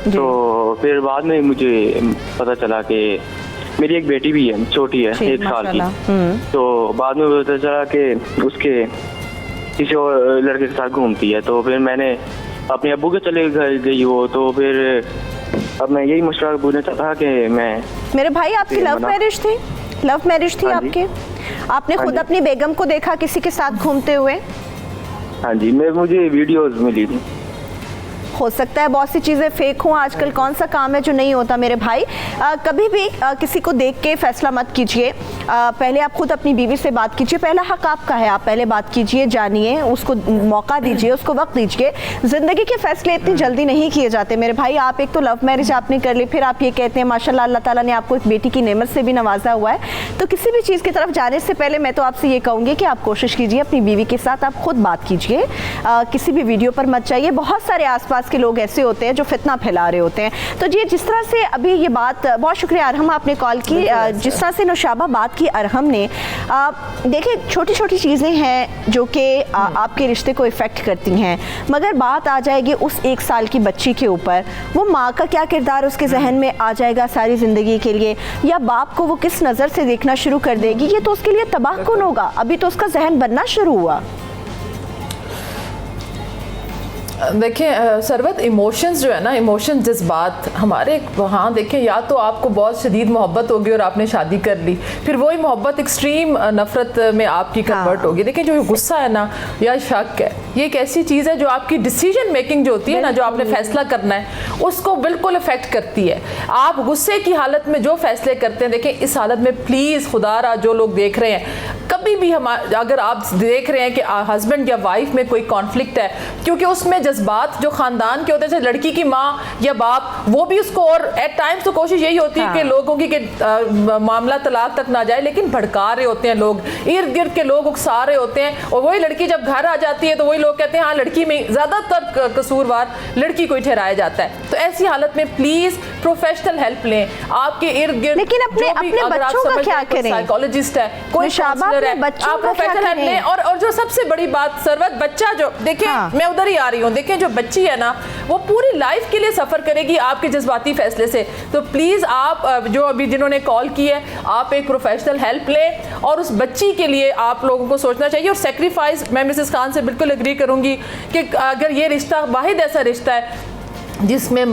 तो फिर बाद में मुझे पता चला कि मेरी एक बेटी भी है, छोटी है, 1 साल की। तो बाद में पता चला कि उसके किसी और लड़के के साथ घूमती है। तो फिर मैंने अपने अब्बू के चले गई वो, तो फिर अब मैं यही मशवरा पूछना चाहता था कि मैं, मेरे भाई आपकी लव मैरिज थी? लव मैरिज थी आपकी? आपने खुद अपनी बेगम को देखा किसी के साथ घूमते हुए? हाँ जी, मुझे वीडियोस मिली थी। हो सकता है बहुत सी चीज़ें फेक हों, आजकल कौन सा काम है जो नहीं होता मेरे भाई। कभी भी किसी को देख के फैसला मत कीजिए। पहले आप खुद अपनी बीवी से बात कीजिए, पहला हक आपका है, आप पहले बात कीजिए, जानिए, उसको मौका दीजिए, उसको वक्त दीजिए। ज़िंदगी के फैसले इतनी जल्दी नहीं किए जाते मेरे भाई। आप एक तो लव मैरिज आपने कर ली, फिर आप ये कहते हैं माशाल्लाह अल्लाह ताला ने आपको एक बेटी की नेमत से भी नवाजा हुआ है। तो किसी भी चीज़ की तरफ जाने से पहले मैं तो आपसे ये कहूँगी कि आप कोशिश कीजिए अपनी बीवी के साथ आप खुद बात कीजिए, किसी भी वीडियो पर मत जाइए। बहुत सारे आसपास के लोग ऐसे होते हैं जो फितना फैला रहे होते हैं। तो जी जिस तरह से अभी ये बात, बहुत शुक्रिया अरहम आपने कॉल की, जिस तरह से नौशाबा बात की अरहम ने, देखिए छोटी छोटी चीज़ें हैं जो कि आपके रिश्ते को इफ़ेक्ट करती हैं, मगर बात आ जाएगी उस 1 साल की बच्ची के ऊपर, वो माँ का क्या किरदार उसके जहन में आ जाएगा सारी ज़िंदगी के लिए, या बाप को वो किस नज़र से देखना शुरू कर देगी, ये तो उसके लिए तबाह कुन होगा। अभी तो उसका जहन बनना शुरू हुआ। देखिए सरवत, इमोशंस जो है ना, इमोशंस जज्बात हमारे वहाँ देखें, या तो आपको बहुत शदीद मोहब्बत होगी और आपने शादी कर ली, फिर वही मोहब्बत एक्सट्रीम नफ़रत में आपकी कन्वर्ट होगी। देखिए जो गुस्सा है ना या शक है, ये एक ऐसी चीज़ है जो आपकी डिसीजन मेकिंग जो होती है ना, जो आपने फैसला करना है उसको बिल्कुल अफेक्ट करती है। आप गुस्से की हालत में जो फैसले करते हैं, देखें इस हालत में प्लीज़ खुदारा जो लोग देख रहे हैं, कभी भी अगर आप देख रहे हैं कि हस्बैंड या वाइफ में कोई कॉन्फ्लिक्ट है, क्योंकि उसमें जज्बात जो खानदान के होते हैं, लड़की की माँ या बाप, वो भी उसको, और एट टाइम्स तो कोशिश यही होती है कि लोगों की मामला तलाक तक ना जाए, लेकिन भड़का रहे होते हैं लोग, इर्द गिर्द के लोग उकसा रहे होते हैं, और वही लड़की जब घर आ जाती है तो वही लोग कहते हैं हाँ लड़की में ज़्यादातर कसूरवार लड़की को ही ठहराया जाता है। तो ऐसी हालत में प्लीज प्रोफेशनल हेल्प लें। आपके इर्द गिर्द लेकिन अपने बच्चों का क्या करें? साइकोलॉजिस्ट है, कोई काउंसलर है, आप प्रोफेशनल हेल्प लें। और जो सबसे बड़ी बात सरवत, बच्चा जो देखें, मैं उधर ही आ रही हूँ, देखें जो बच्ची है ना वो पूरी लाइफ के लिए सफर करेगी आपके जज्बाती फैसले से। तो प्लीज आप जो अभी जिन्होंने कॉल की है, आप एक प्रोफेशनल हेल्प लें और उस बच्ची के लिए आप लोगों को सोचना चाहिए। और सेक्रीफाइस, मैं मिसेस खान से बिल्कुल एग्री करूंगी कि अगर ये रिश्ता वाहिद ऐसा रिश्ता है जिसमें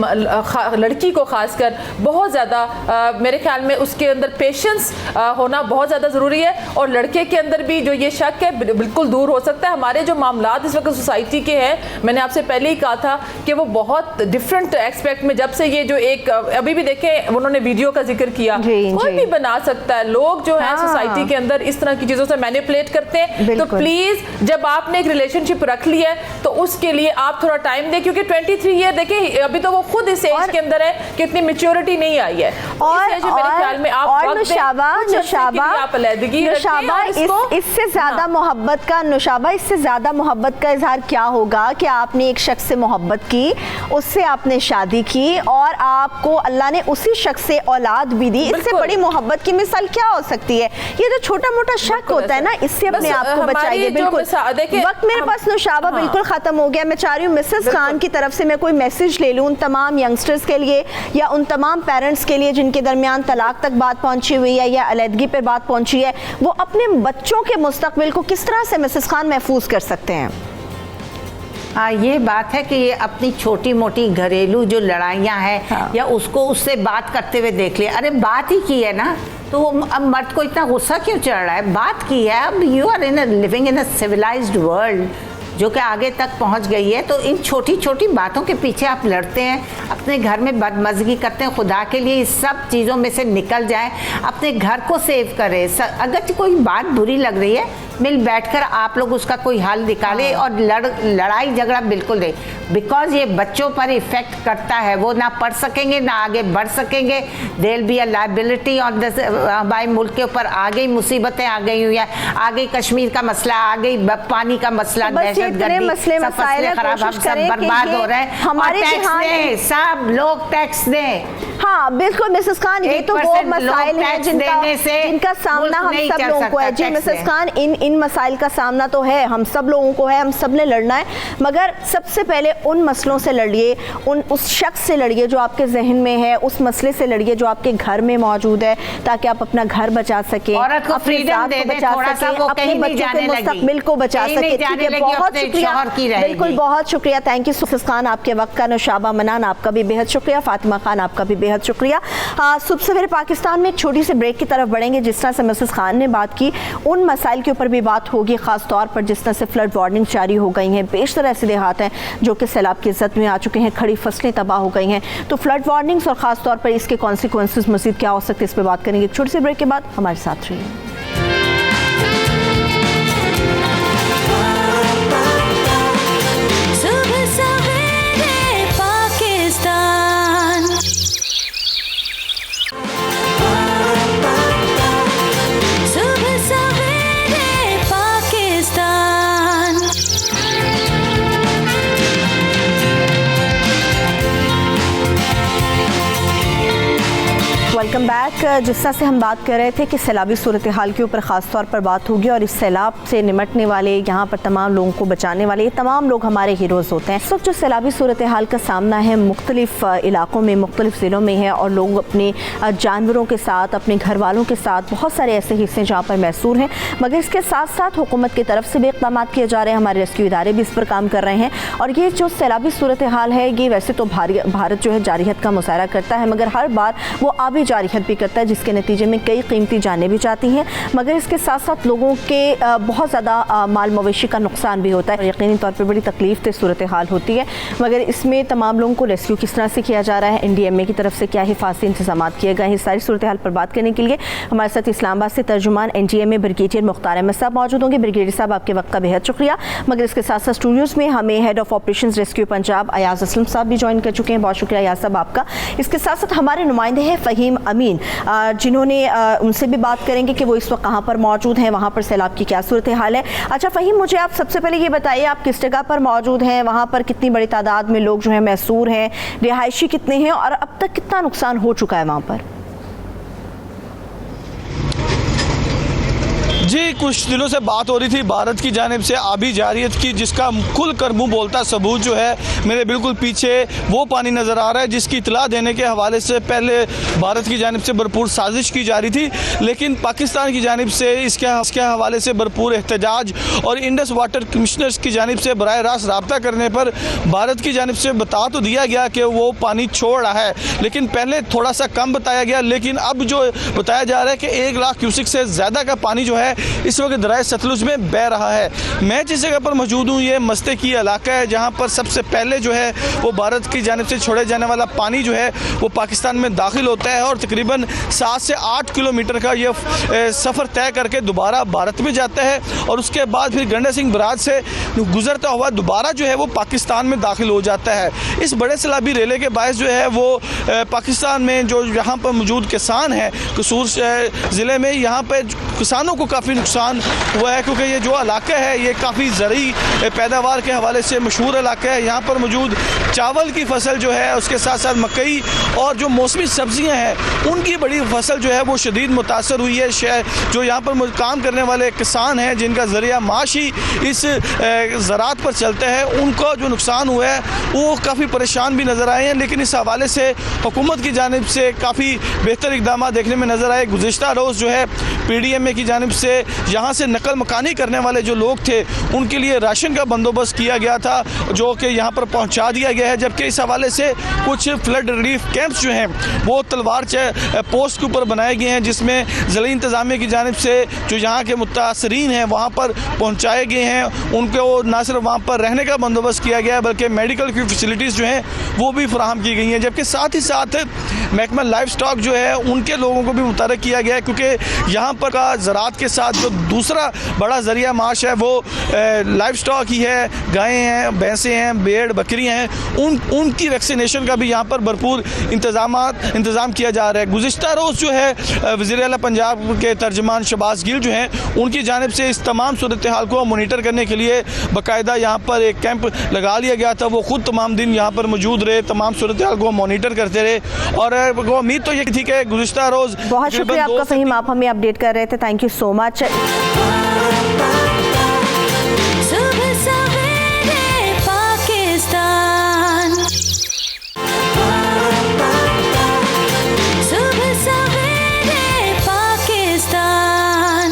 लड़की को खासकर बहुत ज़्यादा मेरे ख्याल में उसके अंदर पेशेंस होना बहुत ज़्यादा ज़रूरी है, और लड़के के अंदर भी जो ये शक है बिल्कुल दूर हो सकता है। हमारे जो मामलात इस वक्त सोसाइटी के हैं, मैंने आपसे पहले ही कहा था कि वो बहुत डिफरेंट एस्पेक्ट में, जब से ये जो एक अभी भी देखें उन्होंने वीडियो का जिक्र किया, कोई भी बना सकता है। लोग जो है सोसाइटी के अंदर इस तरह की चीज़ों से मैनिपुलेट करते हैं। तो प्लीज़ जब आपने एक रिलेशनशिप रख ली है तो उसके लिए आप थोड़ा टाइम दें, क्योंकि 23 ईयर देखें अभी तो वो खुद इस एज के अंदर है कि इतनी मैच्योरिटी नहीं आई है। और मेरे ख्याल में आप इससे ज्यादा मोहब्बत का, नुशाबा इससे ज्यादा मोहब्बत का इजहार क्या होगा कि आपने एक शख्स से मोहब्बत की, उससे आपने शादी की और आपको अल्लाह ने उसी शख्स से औलाद भी दी। इससे बड़ी मोहब्बत की मिसाल क्या हो सकती है? ये जो छोटा मोटा शक होता है ना, इससे अपने आप को बचाइए। बिल्कुल वक्त मेरे पास नुशाबा बिल्कुल खत्म हो गया। मैं चाह रही हूँ मिसेस खान की तरफ से मैं कोई मैसेज ले लूँ उन तमाम यंगस्टर्स के लिए या उन तमाम पेरेंट्स के लिए जिनके दरमियान तलाक तक बात पहुंची हुई है या अलहदगी पर बात पहुंची है, वो अपने बच्चों के मुस्तकबिल को किस तरह से मिसेस खान महफूज कर सकते हैं? हाँ, ये बात है कि ये अपनी छोटी मोटी घरेलू जो लड़ाइयाँ हैं या उसको उससे बात करते हुए देख लिया, अरे बात ही की है ना, तो अब मर्द को इतना गुस्सा क्यों चढ़ रहा है? बात की है, अब you are living in a civilised world, जो कि आगे तक पहुंच गई है। तो इन छोटी छोटी बातों के पीछे आप लड़ते हैं, अपने घर में बदमज़गी करते हैं। खुदा के लिए इस सब चीज़ों में से निकल जाएं, अपने घर को सेव करें। अगर कोई बात बुरी लग रही है, मिल बैठकर आप लोग उसका कोई हल निकालें और लड़ाई झगड़ा बिल्कुल नहीं, बिकॉज ये बच्चों पर इफेक्ट करता है। वो ना पढ़ सकेंगे, ना आगे बढ़ सकेंगे। There be a liability on this. हमारे मुल्क के ऊपर आ गई मुसीबतें, आ गई हुई है, आ गई कश्मीर का मसला, आ गई पानी का मसला, दहशतगर्दी, सब फसलें खराब, हम सब बर्बाद हो रहे हैं। हमारे टैक्स दें, सब लोग टैक्स दें। हाँ बिल्कुल मिसेस खान, ये तो वो मसाइल हैं जिनका सामना हम सब लोगों को है। जी मिसेस खान, इन मसाइल का सामना तो है, हम सब लोगों को है, हम सब ने लड़ना है। मगर सबसे पहले उन मसलों से लड़िए, उस शख्स से लड़िए जो आपके जहन में है, उस मसले से लड़िए जो आपके घर में मौजूद है, ताकि आप अपना घर बचा सकें, औरत को फ्रीडम दे दें, थोड़ा सा वो कहीं नहीं जाने लगी, मुस्तकबिल को बचा सके। बहुत शुक्रिया, बिल्कुल बहुत शुक्रिया। थैंक यू मिसेस खान, आपके वक्त का। नौशाबा मनान, आपका भी बेहद शुक्रिया। फातिमा खान, आपका भी बेहद शुक्रिया। सुबह सवेरे पाकिस्तान में एक छोटी सी ब्रेक की तरफ बढ़ेंगे। जिस तरह से मिसेस खान ने बात की, उन मसाइल के ऊपर भी बात होगी, खास तौर पर जिस तरह से फ्लड वार्निंग जारी हो गई हैं। बेशतर ऐसे देहात हैं जो कि सैलाब की ज़द में आ चुके हैं, खड़ी फसलें तबाह हो गई हैं। तो फ्लड वार्निंग्स और खास तौर पर इसके कॉन्सिक्वेंसेस मज़ीद क्या हो सकते हैं, इस पर बात करेंगे। एक छोटी सी ब्रेक के बाद हमारे साथ रहिए। सुबह सवेरे पाकिस्तान, सुबह सवेरे पाकिस्तान। Welcome back. जिस तरह से हम बात कर रहे थे कि सैलाबी सूरत हाल के ऊपर ख़ास तौर पर बात होगी और इस सैलाब से निमटने वाले, यहाँ पर तमाम लोगों को बचाने वाले, ये तमाम लोग हमारे हीरोज़ होते हैं। इस वक्त जो सैलाबी सूरत हाल का सामना है मुख्तलिफ इलाकों में, मुख्तलिफ ज़िलों में है और लोग अपने जानवरों के साथ, अपने घर वालों के साथ, बहुत सारे ऐसे हिस्से जहाँ पर महसूर हैं। मगर इसके साथ साथ हुकूमत की तरफ से भी इक़दाम किए जा रहे हैं, हमारे रेस्क्यू इदारे भी इस पर काम कर रहे हैं। और ये जो सैलाबी सूरत हाल है, ये वैसे तो भारत जो है जारियत का मुशाहरा करता है, मगर हर बार वो आबी जारियत भी करता है, जिसके नतीजे में कई कीमती जानें भी जाती हैं। मगर इसके साथ साथ लोगों के बहुत ज़्यादा माल मवेशी का नुकसान भी होता है। यकीनी तौर पर बड़ी तकलीफ से सूरत हाल होती है। मगर इसमें तमाम लोगों को रेस्क्यू किस तरह से किया जा रहा है, NDMA की तरफ से क्या हिफाजती इंतजाम किए गए हैं, इस सारी सूरत हाल पर बात करने के लिए हमारे साथ इस्लामाबाद से तर्जुमान NDMA ब्रिगेडियर मुख्तार अहमद साहब मौजूद होंगे। ब्रिगेडियर साहब, आपके वक्त का बेहद शुक्रिया। मगर इसके साथ साथ स्टूडियोज़ में हमें head of operation rescue Punjab Ayaz Aslam साहब भी ज्वाइन कर चुके हैं। बहुत शुक्रिया अयाज साहब आपका। इसके साथ साथ हमारे नुमाइंदे हैं फ़हीम अमीन, जिन्होंने उनसे भी बात करेंगे कि वो इस वक्त कहाँ पर मौजूद हैं, वहाँ पर सैलाब की क्या सूरत हाल है। अच्छा फ़हीम, मुझे आप सबसे पहले ये बताइए, आप किस जगह पर मौजूद हैं, वहाँ पर कितनी बड़ी तादाद में लोग जो हैं महसूर हैं, रिहायशी कितने हैं और अब तक कितना नुकसान हो चुका है वहाँ पर? जी, कुछ दिनों से बात हो रही थी भारत की जानिब से आबी जारियत की, जिसका खुल कर मुँह बोलता सबूत जो है मेरे बिल्कुल पीछे वो पानी नज़र आ रहा है, जिसकी इतला देने के हवाले से पहले भारत की जानिब से भरपूर साजिश की जा रही थी, लेकिन पाकिस्तान की जानिब से इसके हवाले से भरपूर एहतजाज और इंडस वाटर कमिश्नर्स की जानिब से बराह रास्त रब्ता करने पर भारत की जानिब से बता तो दिया गया कि वो पानी छोड़ रहा है, लेकिन पहले थोड़ा सा कम बताया गया। लेकिन अब जो बताया जा रहा है कि 1 लाख क्यूसिक से ज़्यादा का पानी जो है इस वक्त दरिया सतलुज में बह रहा है। मैं जिस जगह पर मौजूद हूँ, ये मस्ते की इलाका है, जहाँ पर सबसे पहले जो है वो भारत की जानिब से छोड़े जाने वाला पानी जो है वो पाकिस्तान में दाखिल होता है और तकरीबन 7 से 8 किलोमीटर का ये सफ़र तय करके दोबारा भारत में जाता है और उसके बाद फिर गंडा सिंह बराज से गुजरता हुआ दोबारा जो है वो पाकिस्तान में दाखिल हो जाता है। इस बड़े सैलाबी रेले के बायस जो है वो पाकिस्तान में जो यहाँ पर मौजूद किसान हैं, कसूर ज़िले में, यहाँ पर किसानों को काफ़ी नुकसान हुआ है, क्योंकि ये जो इलाका है ये काफ़ी ज़रूरी पैदावार के हवाले से मशहूर इलाका है। यहाँ पर मौजूद चावल की फसल जो है, उसके साथ साथ मकई और जो मौसमी सब्जियाँ हैं उनकी बड़ी फसल जो है वो शदीद मुतासर हुई है। जो यहाँ पर काम करने वाले किसान हैं, जिनका ज़रिया माश ही इस ज़राअत पर चलता है, उनका जो नुकसान हुआ है वो काफ़ी परेशान भी नज़र आए हैं। लेकिन इस हवाले से हुकूमत की जानिब से काफ़ी बेहतर इक़दाम देखने में नज़र आए। गुज़िश्ता रोज़ जो है PDMA की जानिब से यहाँ से नकल मकानी करने वाले जो लोग थे उनके लिए राशन का बंदोबस्त किया गया था, जो कि यहाँ पर पहुँचा दिया गया है, जबकि इस हवाले से कुछ फ्लड रिलीफ कैंप्स जो हैं वो तलवार पोस्ट के ऊपर बनाए गए हैं, जिसमें ज़िला इंतज़ामिया की जानिब से जो यहाँ के मुतासरीन हैं वहाँ पर पहुँचाए गए हैं। उनको ना सिर्फ वहाँ पर रहने का बंदोबस्त किया गया है बल्कि मेडिकल की फैसिलिटीज़ जो हैं वो भी फराहम की गई हैं, जबकि साथ ही साथ महकमा लाइफ स्टॉक जो है उनके लोगों को भी मुतहर्रिक किया गया है, क्योंकि यहाँ पर का ज़राअत के साथ जो दूसरा बड़ा ज़रिया माश है वो लाइफ स्टॉक ही है। गायें हैं, भैंसें हैं, भेड़ बकरियाँ हैं, उनकी वैक्सीनेशन का भी यहाँ पर भरपूर इंतज़ाम किया जा रहा है। गुज़िश्ता रोज़ जो है वज़ीर आला पंजाब के तर्जमान शहबाज गिल जो हैं उनकी जानिब से इस तमाम सूरत हाल को मॉनिटर करने के लिए बाकायदा यहाँ पर एक कैंप लगा लिया गया था। वो खुद तमाम दिन यहाँ पर मौजूद रहे, तमाम सूरत हाल को मॉनिटर करते रहे और वो उम्मीद तो ये थी कि गुज़िश्ता रोज़। बहुत शुक्रिया आपका फ़हीम, आप हमें अपडेट कर रहे थे, थैंक यू सो मच। सुबह सवेरे पाकिस्तान, सुबह सवेरे पाकिस्तान।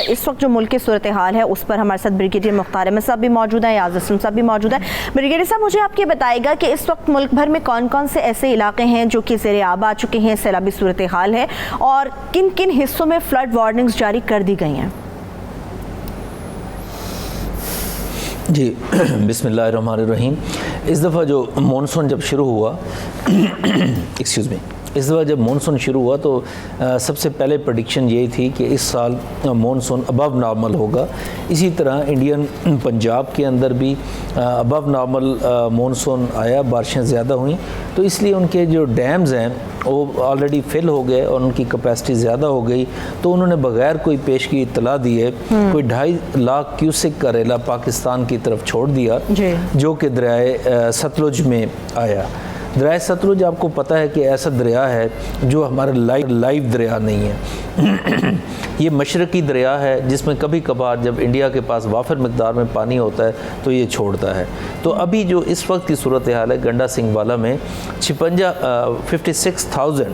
इस वक्त जो मुल्क की सूरत हाल है उस पर हमारे साथ ब्रिगेडियर मुख्तार अहमद साहब भी मौजूद हैं, याज़ असलम साहब भी मौजूद हैं। ब्रिगेडियर साहब, मुझे आप ये बताइएगा कि इस वक्त मुल्क भर में कौन कौन से ऐसे इलाके हैं जो कि ज़ेर आब आ चुके हैं, सैलाबी सूरत हाल है, और किन किन हिस्सों में फ्लड वार्निंग्स जारी कर दी गई हैं? जी बिस्मिल्लाहिर्रहमानिर्रहीम। इस दफ़ा जो मानसून जब शुरू हुआ एक्सक्यूज़ मी, इस दफ़ा जब मानसून शुरू हुआ तो सबसे पहले प्रेडिक्शन यही थी कि इस साल मानसून अबव नॉर्मल होगा। इसी तरह इंडियन पंजाब के अंदर भी अबव नॉर्मल मानसून आया, बारिशें ज़्यादा हुई, तो इसलिए उनके जो डैम्स हैं वो ऑलरेडी फिल हो गए और उनकी कैपेसिटी ज़्यादा हो गई, तो उन्होंने बग़ैर कोई पेश की इत्तला दिए कोई 2.5 लाख क्यूसेक का रेला पाकिस्तान की तरफ छोड़ दिया, जो कि दरियाए सतलुज में आया। दरिया सतलुज आपको पता है कि ऐसा दरिया है जो हमारा लाइव दरिया नहीं है। ये मशरक़ी दरिया है जिसमें कभी कभार जब इंडिया के पास वाफिर मकदार में पानी होता है तो ये छोड़ता है। तो अभी जो इस वक्त की सूरत हाल है, गंडा सिंह वाला में 56,000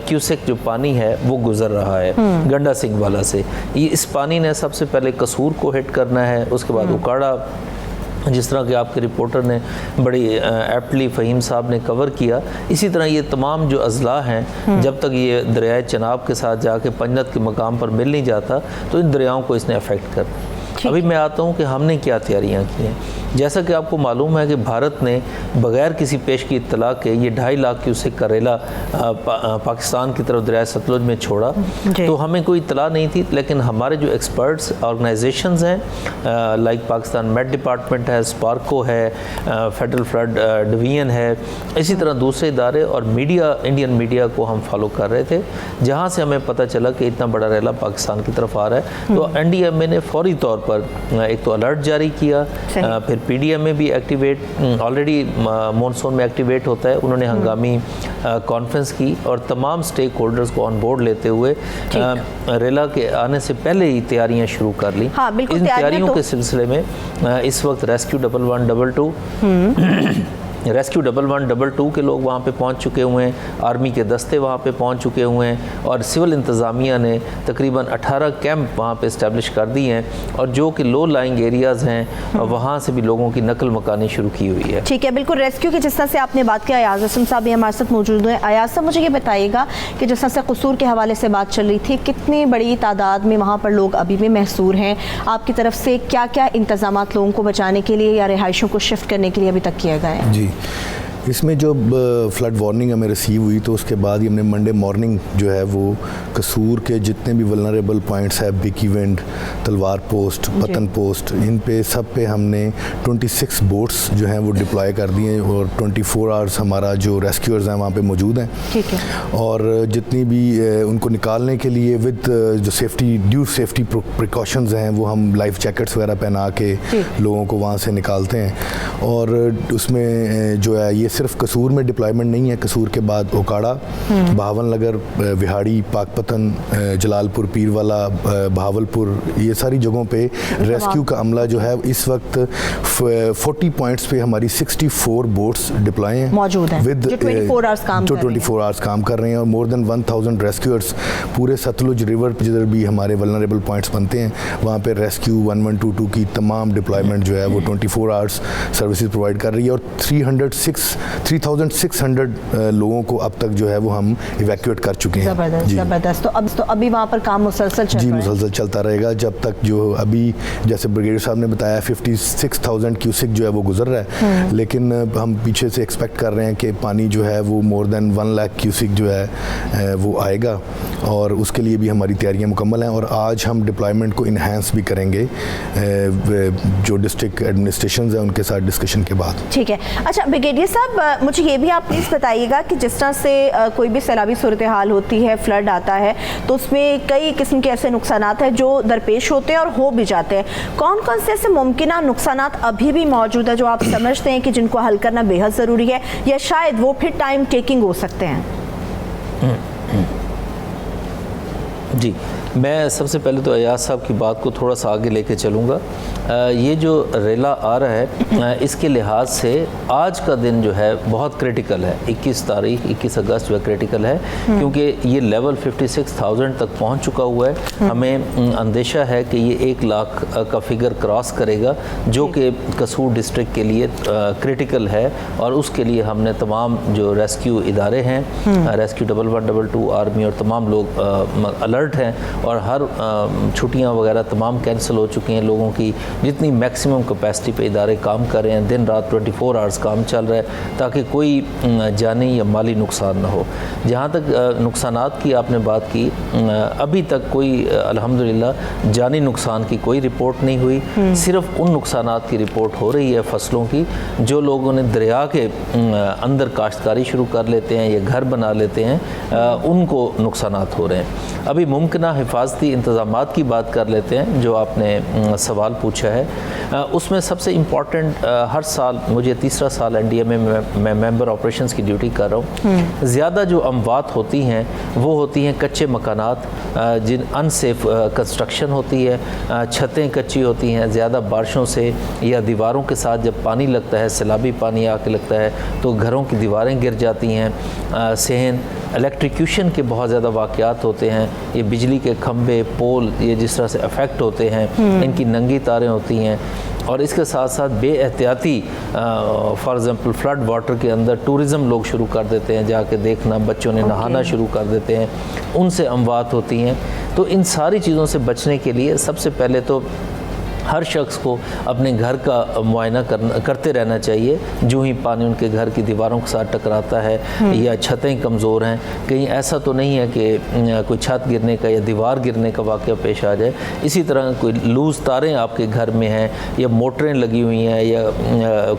क्यूसेक जो पानी है वो गुजर रहा है गंडा सिंह वाला से। ये इस पानी ने सबसे पहले कसूर को हिट करना है, उसके बाद उकाड़ा, जिस तरह के आपके रिपोर्टर ने बड़ी एप्टली फ़हीम साहब ने कवर किया। इसी तरह ये तमाम जो अज़ला हैं, जब तक ये दरियाए चनाब के साथ जाके पंजत के मकाम पर मिल नहीं जाता तो इन दरियाओं को इसने अफेक्ट कर। अभी मैं आता हूँ कि हमने क्या तैयारियाँ की हैं। जैसा कि आपको मालूम है कि भारत ने बग़ैर किसी पेश की इत्तला के ये 2.5 लाख क्यूसेक का रेला पाकिस्तान की तरफ दरिया सतलुज में छोड़ा, तो हमें कोई इत्तला नहीं थी। लेकिन हमारे जो एक्सपर्ट्स ऑर्गेनाइजेशंस हैं, लाइक पाकिस्तान मेट डिपार्टमेंट है, स्पार्को है, फेडरल फ्लड डिवीज़न है, इसी तरह दूसरे इदारे और मीडिया, इंडियन मीडिया को हम फॉलो कर रहे थे, जहाँ से हमें पता चला कि इतना बड़ा रेला पाकिस्तान की तरफ आ रहा है। तो NDMA ने फौरी तौर पर एक तो अलर्ट जारी किया, फिर PDMA भी एक्टिवेट, ऑलरेडी मानसून में एक्टिवेट होता है। उन्होंने हंगामी कॉन्फ्रेंस की और तमाम स्टेक होल्डर्स को ऑन बोर्ड लेते हुए रेला के आने से पहले ही तैयारियां शुरू कर ली। इन तैयारियों के सिलसिले में इस वक्त रेस्क्यू 1112 रेस्क्यू 1122 के लोग वहाँ पे पहुँच चुके हुए हैं, आर्मी के दस्ते वहाँ पे पहुँच चुके हुए हैं और सिविल इंतज़ामिया ने तकरीबन 18 कैंप वहाँ पे इस्टेब्लिश कर दिए हैं और जो कि लो लाइंग एरियाज़ हैं वहाँ से भी लोगों की नकल मकानी शुरू की हुई है। ठीक है, बिल्कुल। रेस्क्यू की जिस तरह से आपने बात किया, अयाज़ असलम साहब भी हमारे साथ मौजूद हैं। अयाज़ साहब, मुझे ये बताइएगा कि जिस तरह से कसूर के हवाले से बात चल रही थी, कितनी बड़ी तादाद में वहाँ पर लोग अभी भी महसूर हैं? आपकी तरफ से क्या क्या इंतज़ाम लोगों को बचाने के लिए या रिहाइशों को शिफ्ट करने के लिए अभी तक किए गए हैं? जी, इसमें जो फ्लड वार्निंग हमें रिसीव हुई तो उसके बाद ही हमने मंडे मॉर्निंग जो है वो कसूर के जितने भी वल्नरेबल पॉइंट्स है, बिकी विंड, तलवार पोस्ट, पतन पोस्ट, इन पे सब पे हमने 26 बोट्स जो हैं वो डिप्लॉय कर दिए और 24 आवर्स हमारा जो रेस्क्यूअर्स हैं वहाँ पे मौजूद हैं। ठीक है। और जितनी भी उनको निकालने के लिए विद जो ड्यू सेफ्टी प्रिकॉशंस हैं वो हम लाइफ जैकेट्स वगैरह पहना के लोगों को वहाँ से निकालते हैं। और उसमें जो है ये सिर्फ कसूर में डिप्लॉयमेंट नहीं है, कसूर के बाद ओकाड़ा, भावन नगर, विहाड़ी, पाकपतन, जलालपुर, पीरवाला, भावलपुर, ये सारी जगहों पे रेस्क्यू का अमला जो है इस वक्त 40 पॉइंट्स पे हमारी 64 बोट्स डिप्लॉय हैं, मौजूद हैं, विद जो 24 आवर्स काम कर रहे हैं और मोर देन 1000 रेस्क्यूअर्स पूरे सतलुज रिवर पे जिधर भी हमारे वल्नरेबल पॉइंट्स बनते हैं वहाँ पे रेस्क्यू 1122 की तमाम डिप्लॉयमेंट जो है वो 24 आवर्स सर्विसेज प्रोवाइड कर रही है और 3600 लोगों को अब तक जो है वो हम इवैक्यूएट कर चुके हैं। ज़बरदस्त। तो अभी वहाँ पर काम मुसलसल चल रहा है? मुसलसल चलता रहेगा जब तक जो अभी जैसे ब्रिगेडियर साहब ने बताया 56,000 क्यूसिक जो है वो गुजर रहा है, लेकिन हम पीछे से एक्सपेक्ट कर रहे हैं कि पानी जो है वो मोर देन 1 लाख क्यूसिक जो है वो आएगा और उसके लिए भी हमारी तैयारियां मुकम्मल हैं और आज हम डिप्लॉयमेंट को इन्हांस भी करेंगे जो डिस्ट्रिक्ट एडमिनिस्ट्रेशन है उनके साथ डिस्कशन के बाद। ठीक है। अच्छा ब्रिगेडियर साहब, मुझे ये भी आप प्लीज़ बताइएगा कि जिस तरह से कोई भी सैलाबी सूरत हाल होती है, फ्लड आता है, तो उसमें कई किस्म के ऐसे नुकसानात हैं जो दरपेश होते हैं और हो भी जाते हैं। कौन कौन से ऐसे मुमकिन नुकसानात अभी भी मौजूद है जो आप समझते हैं कि जिनको हल करना बेहद ज़रूरी है या शायद वो फिर टाइम टेकिंग हो सकते हैं? जी, मैं सबसे पहले तो अयाज साहब की बात को थोड़ा सा आगे लेके चलूँगा। ये जो रेला आ रहा है इसके लिहाज से आज का दिन जो है बहुत क्रिटिकल है। 21 अगस्त जो है क्रिटिकल है क्योंकि ये लेवल 56,000 तक पहुंच चुका हुआ है। हमें अंदेशा है कि ये 1 लाख का फिगर क्रॉस करेगा जो कि कसूर डिस्ट्रिक्ट के लिए क्रिटिकल है और उसके लिए हमने तमाम जो रेस्क्यू इदारे हैं, रेस्क्यू 1112 आर्मी और तमाम लोग अलर्ट हैं और हर छुट्टियां वगैरह तमाम कैंसिल हो चुकी हैं। लोगों की जितनी मैक्सिमम कैपेसिटी पे इदारे काम कर रहे हैं, दिन रात 24 आवर्स काम चल रहा है ताकि कोई जानी या माली नुकसान ना हो। जहाँ तक नुकसानात की आपने बात की, अभी तक कोई अल्हम्दुलिल्लाह जानी नुकसान की कोई रिपोर्ट नहीं हुई। सिर्फ उन नुकसानात की रिपोर्ट हो रही है फसलों की जो लोगों ने दरिया के अंदर काश्तकारी शुरू कर लेते हैं या घर बना लेते हैं, उनको नुकसानात हो रहे हैं। अभी मुमकिना हिफाजती इंतज़ामात की बात कर लेते हैं जो आपने सवाल पूछा है। उसमें सबसे इम्पॉर्टेंट, हर साल मुझे तीसरा साल NDMA में मैं मेंबर ऑपरेशंस की ड्यूटी कर रहा हूँ। ज़्यादा जो अमवात होती हैं वो होती हैं कच्चे मकानात, जिन अनसेफ कंस्ट्रक्शन होती है, छतें कच्ची होती हैं ज़्यादा बारिशों से या दीवारों के साथ जब पानी लगता है, सैलाबी पानी आके लगता है तो घरों की दीवारें गिर जाती हैं। सहन इलेक्ट्रिक्यूशन के बहुत ज़्यादा वाक़यात होते हैं, ये बिजली के खंभे, पोल ये जिस तरह से अफेक्ट होते हैं, इनकी नंगी तारें होती हैं और इसके साथ साथ बेएहतियाती फॉर एग्ज़ाम्पल फ्लड वाटर के अंदर टूरिज़म लोग शुरू कर देते हैं, जाके देखना, बच्चों ने नहाना शुरू कर देते हैं, उनसे अमवात होती हैं। तो इन सारी चीज़ों से बचने के लिए सबसे पहले तो हर शख्स को अपने घर का मुआयना करते रहना चाहिए। जो ही पानी उनके घर की दीवारों के साथ टकराता है या छतें कमज़ोर हैं, कहीं ऐसा तो नहीं है कि कोई छत गिरने का या दीवार गिरने का वाक़या पेश आ जाए। इसी तरह कोई लूज़ तारें आपके घर में हैं या मोटरें लगी हुई हैं या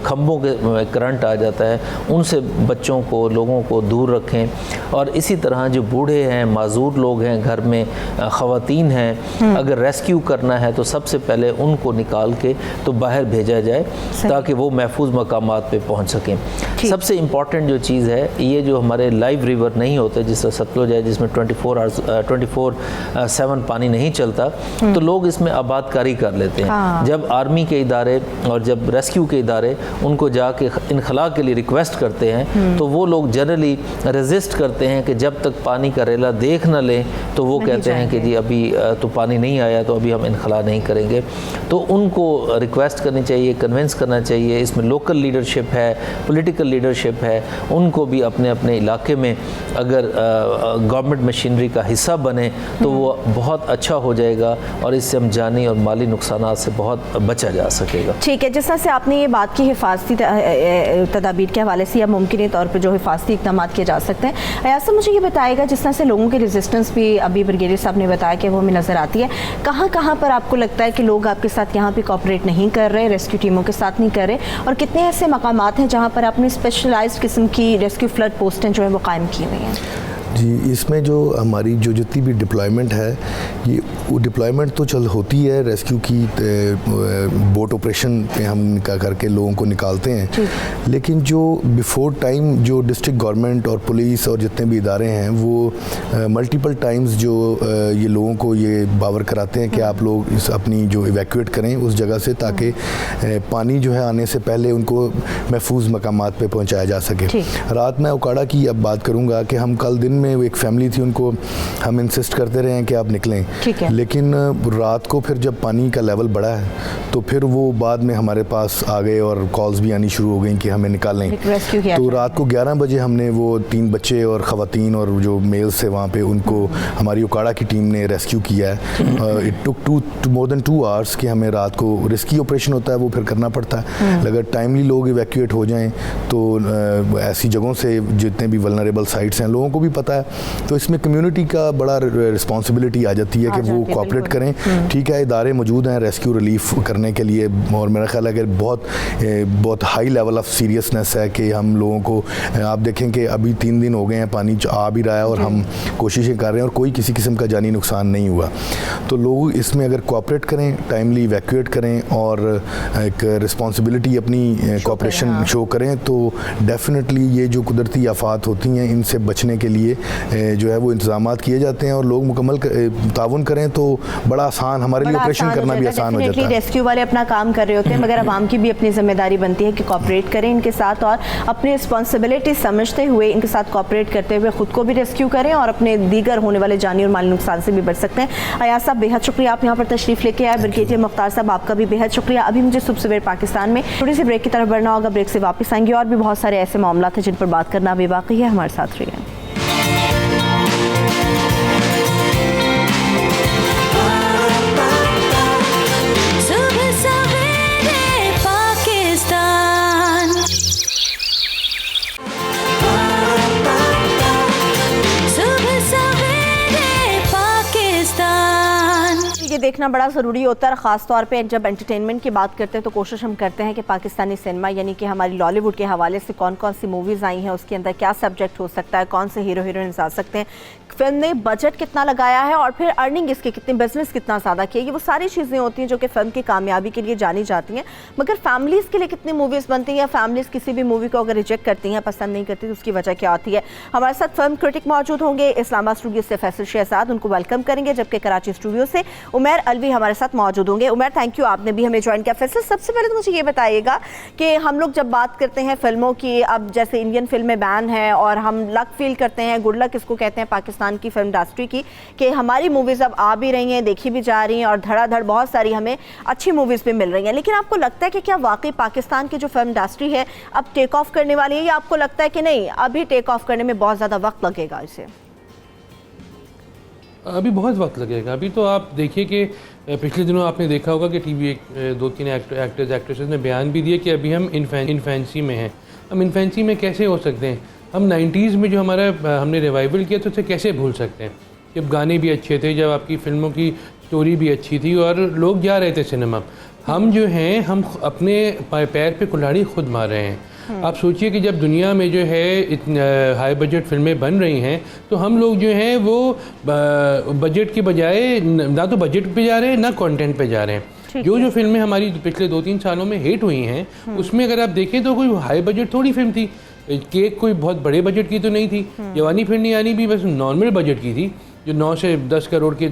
खंभों के करंट आ जाता है, उनसे बच्चों को, लोगों को दूर रखें। और इसी तरह जो बूढ़े हैं, माजूर लोग हैं, घर में ख़वातीन हैं, अगर रेस्क्यू करना है तो सबसे पहले को निकाल के तो बाहर भेजा जाए ताकि वो महफूज मकामात पे पहुंच सकें। सबसे इम्पॉर्टेंट जो चीज़ है, ये जो हमारे लाइव रिवर नहीं होते जिस तरह सतलुज है जिसमें 24/7 पानी नहीं चलता, तो लोग इसमें आबादकारी कर लेते हैं। जब आर्मी के इदारे और जब रेस्क्यू के इदारे उनको जाके इनखला के लिए रिक्वेस्ट करते हैं तो वो लोग जनरली रेजिस्ट करते हैं कि जब तक पानी का रेला देख न लें तो वो कहते हैं कि जी अभी तो पानी नहीं आया तो अभी हम इनखला नहीं करेंगे। तो उनको रिक्वेस्ट करनी चाहिए, कन्विंस करना चाहिए। इसमें लोकल लीडरशिप है, पॉलिटिकल लीडरशिप है, उनको भी अपने अपने इलाके में अगर गवर्नमेंट मशीनरी का हिस्सा बने तो वो बहुत अच्छा हो जाएगा और इससे हम जानी और माली नुकसान से बहुत बचा जा सकेगा। ठीक है, जिस तरह से आपने ये बात की हिफाजती तदाबीर के हवाले से या मुमकिन तौर पर जो हिफाजती इक़दाम किए जा सकते हैं, अयाज साहब मुझे ये बताएगा जिस तरह से लोगों की रेजिस्टेंस भी अभी ब्रिगेडियर साहब ने बताया कि वो हमें नज़र आती है, कहाँ कहाँ पर आपको लगता है कि लोग आपके साथ यहाँ पे कोऑपरेट नहीं कर रहे, रेस्क्यू टीमों के साथ नहीं कर रहे, और कितने ऐसे मकामात हैं जहाँ पर आपने स्पेशलाइज्ड किस्म की रेस्क्यू फ्लड पोस्टें जो है वो कायम की हुई हैं? जी, इसमें जो हमारी जो जितनी भी डिप्लॉयमेंट है, ये वो डिप्लॉयमेंट तो चल होती है रेस्क्यू की, बोट ऑपरेशन पे हम करके लोगों को निकालते हैं, लेकिन जो बिफोर टाइम जो डिस्ट्रिक्ट गवर्नमेंट और पुलिस और जितने भी इदारे हैं वो मल्टीपल टाइम्स जो ये लोगों को ये बावर कराते हैं कि आप लोग इस अपनी जो इवैक्यूएट करें उस जगह से, ताकि पानी जो है आने से पहले उनको महफूज मकामात पे पहुंचाया जा सके। रात में उकाड़ा की अब बात करूंगा कि हम कल दिन में एक फैमिली थी, उनको हम इंसिस्ट करते रहे हैं कि आप निकलें, लेकिन रात को फिर जब पानी का लेवल बढ़ा है तो फिर वो बाद में हमारे पास आ गए और कॉल्स भी आनी शुरू हो गई कि हमें निकालें। तो रात को 11 बजे हमने वो 3 बच्चे और ख़वातीन और जो मेल्स थे वहाँ पे, उनको हमारी उकाड़ा की टीम ने रेस्क्यू किया है। It took more than 2 hours कि हमें रात को रिस्की ऑपरेशन होता है वो फिर करना पड़ता है। अगर टाइमली लोग इवैक्यूएट हो जाएं तो ऐसी जगहों से जितने भी वल्नरेबल साइट्स हैं लोगों को भी पता है, तो इसमें कम्युनिटी का बड़ा रिस्पॉन्सिबिलिटी आ जाती है कि वो कोऑपरेट करें। ठीक है, इदारे मौजूद हैं रेस्क्यू रिलीफ करने के लिए, और मेरा ख्याल है कि बहुत हाई लेवल ऑफ सीरियसनेस है कि हम लोगों को, आप देखें कि अभी 3 दिन हो गए हैं, पानी आ भी रहा है और हम कोशिशें कर रहे हैं और कोई किसी किस्म का जानी नुकसान नहीं हुआ। तो लोग इसमें अगर कोऑपरेट करें, टाइमली इवैक्यूएट करें और एक रिस्पॉन्सिबिलिटी अपनी कोऑपरेशन शो करें, तो डेफिनेटली ये जो कुदरती आफात होती हैं इनसे बचने के लिए जो है वो इंतजाम किए जाते हैं, और लोग मुकम्मल ताउन करें तो बड़ा आसान, हमारे लिए ऑपरेशन करना भी आसान हो जाता है। रेस्क्यू वाले अपना काम कर रहे होते हैं, मगर आवाम की भी अपनी जिम्मेदारी बनती है कि कोऑपरेट करें इनके साथ, और अपनी रिस्पॉन्सिबिलिटी समझते हुए इनके साथ कोऑपरेट करते हुए खुद को भी रेस्क्यू करें और अपने दीगर होने वाले जानी और माली नुकसान से भी बच सकते हैं। अयाज साहब, बेहद शुक्रिया आप यहाँ पर तशरीफ़ लेके आए। ब्रिगेडियर मुख्तार साहब, आपका भी बेहद शुक्रिया। अभी मुझे सुबह सवेर पाकिस्तान में थोड़ी सी ब्रेक की तरफ बढ़ना होगा, ब्रेक से वापस आएंगे और भी बहुत सारे ऐसे मामला हैं जिन पर बात करना अभी बाकी है। हमारे साथ रहिए। देखना बड़ा ज़रूरी होता है, ख़ास तौर पे जब एंटरटेनमेंट की बात करते हैं तो कोशिश हम करते हैं कि पाकिस्तानी सिनेमा यानी कि हमारी लॉलीवुड के हवाले से कौन कौन सी मूवीज़ आई हैं, उसके अंदर क्या सब्जेक्ट हो सकता है, कौन से हीरो हीरोइंस आ सकते हैं, फिल्म ने बजट कितना लगाया है और फिर अर्निंग इसकी कितनी, बिजनेस कितना ज़्यादा किया, ये वो सारी चीज़ें होती हैं जो कि फ़िल्म की कामयाबी के लिए जानी जाती हैं। मगर फैमिलीज़ के लिए कितनी मूवीज़ बनती हैं, फैमिलीज़ किसी भी मूवी को अगर रिजेक्ट करती हैं, पसंद नहीं करती, तो उसकी वजह क्या होती है। हमारे साथ फिल्म क्रिटिक मौजूद होंगे इस्लामाबाद स्टूडियो से फैसल शहजाद, उनको वेलकम करेंगे, जबकि कराची स्टूडियो से उमैर अलवी हमारे साथ मौजूद होंगे। उमैर, थैंक यू, आपने भी हमें ज्वाइन किया। फैसल, सबसे पहले तो मुझे ये बताइएगा कि हम लोग जब बात करते हैं फिल्मों की, अब जैसे इंडियन फिल्में बैन हैं और हम लक फील करते हैं, गुड लक इसको कहते हैं पाकिस्तान की फिल्म इंडस्ट्री की, कि हमारी मूवीज़ अब आ भी रही हैं, देखी भी जा रही हैं और धड़ाधड़ बहुत सारी हमें अच्छी मूवीज़ भी मिल रही हैं। लेकिन आपको लगता है कि क्या वाकई पाकिस्तान की जो फिल्म इंडस्ट्री है अब टेक ऑफ करने वाली है, या आपको लगता है कि नहीं अभी टेक ऑफ करने में बहुत ज़्यादा वक्त लगेगा इसे? अभी बहुत वक्त लगेगा। अभी तो आप देखिए कि पिछले दिनों आपने देखा होगा कि टीवी 2-3 एक्टर्स एक्ट्रेसेस ने बयान भी दिया कि अभी हम इन्फेंसी में हैं। हम इन्फेंसी में कैसे हो सकते हैं? हम 90s में जो हमने रिवाइवल किया तो उसे कैसे भूल सकते हैं? जब गाने भी अच्छे थे, जब आपकी फ़िल्मों की स्टोरी भी अच्छी थी और लोग जा रहे थे सिनेमा। हम जो हैं, हम अपने पैर पे कुल्हाड़ी खुद मार रहे हैं। आप सोचिए कि जब दुनिया में जो है इतने हाई बजट फिल्में बन रही हैं, तो हम लोग जो हैं वो बजट के बजाय ना तो बजट पे जा रहे हैं ना कंटेंट पे जा रहे हैं। जो फिल्में हमारी पिछले 2-3 सालों में हिट हुई हैं, उसमें अगर आप देखें तो कोई हाई बजट थोड़ी फिल्म थी, केक कोई बहुत बड़े बजट की तो नहीं थी। जवानी फिर नहीं आनी भी बस नॉर्मल बजट की थी, जो 9 से 10 करोड़ के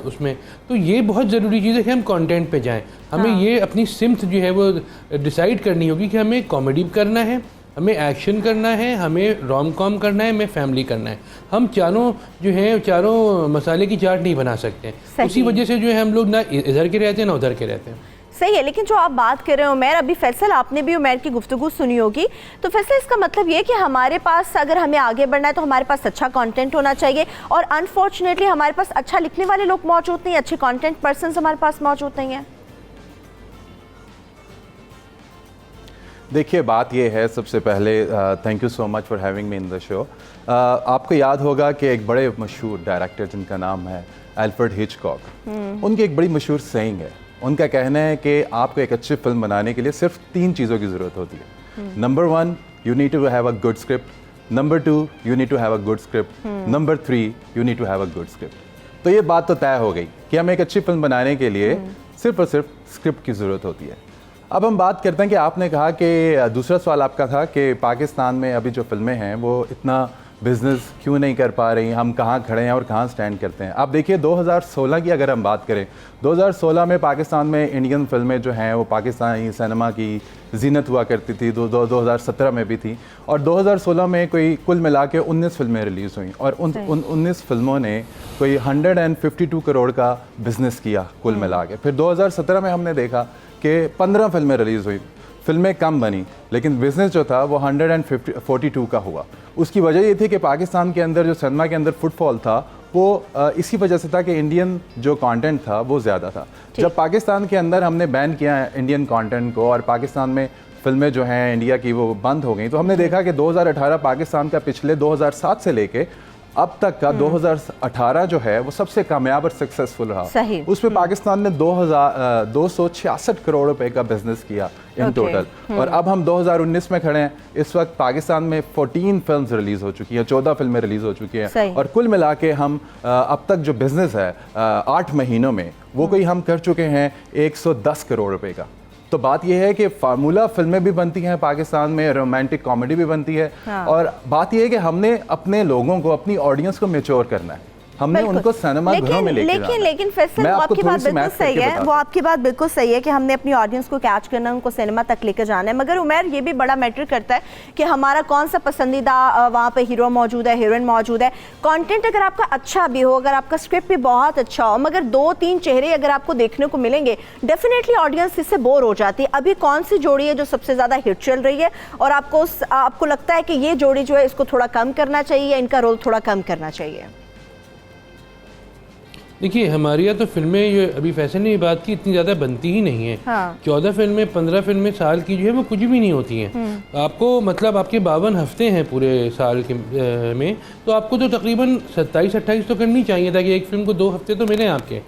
उसमें। तो ये बहुत ज़रूरी चीज़ है कि हम कंटेंट पे जाएं। हमें ये अपनी सिम्त जो है वो डिसाइड करनी होगी कि हमें कॉमेडी करना है, हमें एक्शन करना है, हमें रोम कॉम करना है, हमें फैमिली करना है। हम चारों जो हैं, चारों मसाले की चाट नहीं बना सकते। उसी वजह से जो है हम लोग ना इधर के रहते हैं ना उधर के रहते हैं। सही है, लेकिन जो आप बात कर रहे हो उमैर, अभी फैसल आपने भी उमैर की गुफ्तगू सुनी होगी, तो फैसल इसका मतलब ये कि हमारे पास अगर हमें आगे बढ़ना है तो हमारे पास अच्छा कंटेंट होना चाहिए, और अनफॉर्चुनेटली हमारे पास अच्छा लिखने वाले लोग मौजूद नहीं, अच्छे कंटेंट पर्सन्स हमारे पास मौजूद नहीं है। देखिए, बात ये है, सबसे पहले thank you so much for having me in the show. आपको याद होगा कि एक बड़े मशहूर डायरेक्टर जिनका नाम है अल्फ्रेड हिचकॉक, उनकी एक बड़ी मशहूर सेइंग है। उनका कहना है कि आपको एक अच्छी फिल्म बनाने के लिए सिर्फ 3 चीज़ों की ज़रूरत होती है। Number 1, you need to have a good script. Number 2 you need to have a good script, number 3 you need to have a good script. तो ये बात तो तय हो गई कि हमें एक अच्छी फिल्म बनाने के लिए सिर्फ और सिर्फ स्क्रिप्ट की ज़रूरत होती है। अब हम बात करते हैं कि आपने कहा कि दूसरा सवाल आपका था कि पाकिस्तान में अभी जो फिल्में हैं वो इतना बिज़नेस क्यों नहीं कर पा रही, हम कहाँ खड़े हैं और कहाँ स्टैंड करते हैं। आप देखिए 2016 की अगर हम बात करें, 2016 में पाकिस्तान में इंडियन फिल्में जो हैं वो पाकिस्तानी सिनेमा की जीनत हुआ करती थी, 2017 में भी थी, और 2016 में कोई कुल मिला के 19 फिल्में रिलीज़ हुई और उन 19 फिल्मों ने कोई 152 करोड़ का बिज़नेस किया कुल मिला के। फिर 2017 में हमने देखा कि 15 फिल्में रिलीज़ हुई, फिल्में कम बनी लेकिन बिज़नेस जो था वो 142 का हुआ। उसकी वजह ये थी कि पाकिस्तान के अंदर जो सिनेमा के अंदर फुटफॉल था वो इसी वजह से था कि इंडियन जो कंटेंट था वो ज़्यादा था। जब पाकिस्तान के अंदर हमने बैन किया इंडियन कंटेंट को और पाकिस्तान में फिल्में जो हैं इंडिया की वो बंद हो गई, तो हमने देखा कि 2018 पाकिस्तान का पिछले 2007 से लेके अब तक का 2018 जो है वो सबसे कामयाब और सक्सेसफुल रहा। उसमें पाकिस्तान ने 266 करोड़ रुपए का बिजनेस किया इन टोटल। और अब हम 2019 में खड़े हैं, इस वक्त पाकिस्तान में 14 फिल्म्स रिलीज हो चुकी हैं, 14 फिल्में रिलीज हो चुकी हैं और कुल मिला के हम अब तक जो बिजनेस है 8 महीनों में वो कोई हम कर चुके हैं 110 करोड़ रुपए का। तो बात यह है कि फार्मूला फिल्में भी बनती हैं पाकिस्तान में, रोमांटिक कॉमेडी भी बनती है। और बात यह है कि हमने अपने लोगों को, अपनी ऑडियंस को मैच्योर करना है, हमने उनको सिनेमा घरों में लेकिन फैसल वो आपकी बात बिल्कुल सही है, वो आपकी बात बिल्कुल सही है कि हमने अपनी ऑडियंस को कैच करना है, उनको सिनेमा तक लेकर जाना है। मगर उमर ये भी बड़ा मैटर करता है कि हमारा कौन सा पसंदीदा वहाँ पे हीरो मौजूद है, हीरोइन मौजूद है। कंटेंट अगर आपका अच्छा भी हो, अगर आपका स्क्रिप्ट भी बहुत अच्छा हो, मगर 2-3 चेहरे अगर आपको देखने को मिलेंगे, डेफिनेटली ऑडियंस इससे बोर हो जाती है। अभी कौन सी जोड़ी है जो सबसे ज़्यादा हिट चल रही है और आपको लगता है कि ये जोड़ी जो है इसको थोड़ा कम करना चाहिए या इनका रोल थोड़ा कम करना चाहिए? देखिए हमारे यहाँ तो फिल्में ये अभी फैसल ने बात की इतनी ज़्यादा बनती ही नहीं है। 14 फिल्में 15 फिल्में साल की जो है वो कुछ भी नहीं होती हैं। आपको मतलब आपके 52 हफ्ते हैं पूरे साल के में, तो आपको तो तकरीबन 27-28 तो करनी चाहिए ताकि एक फिल्म को 2 हफ्ते तो मिले आपके।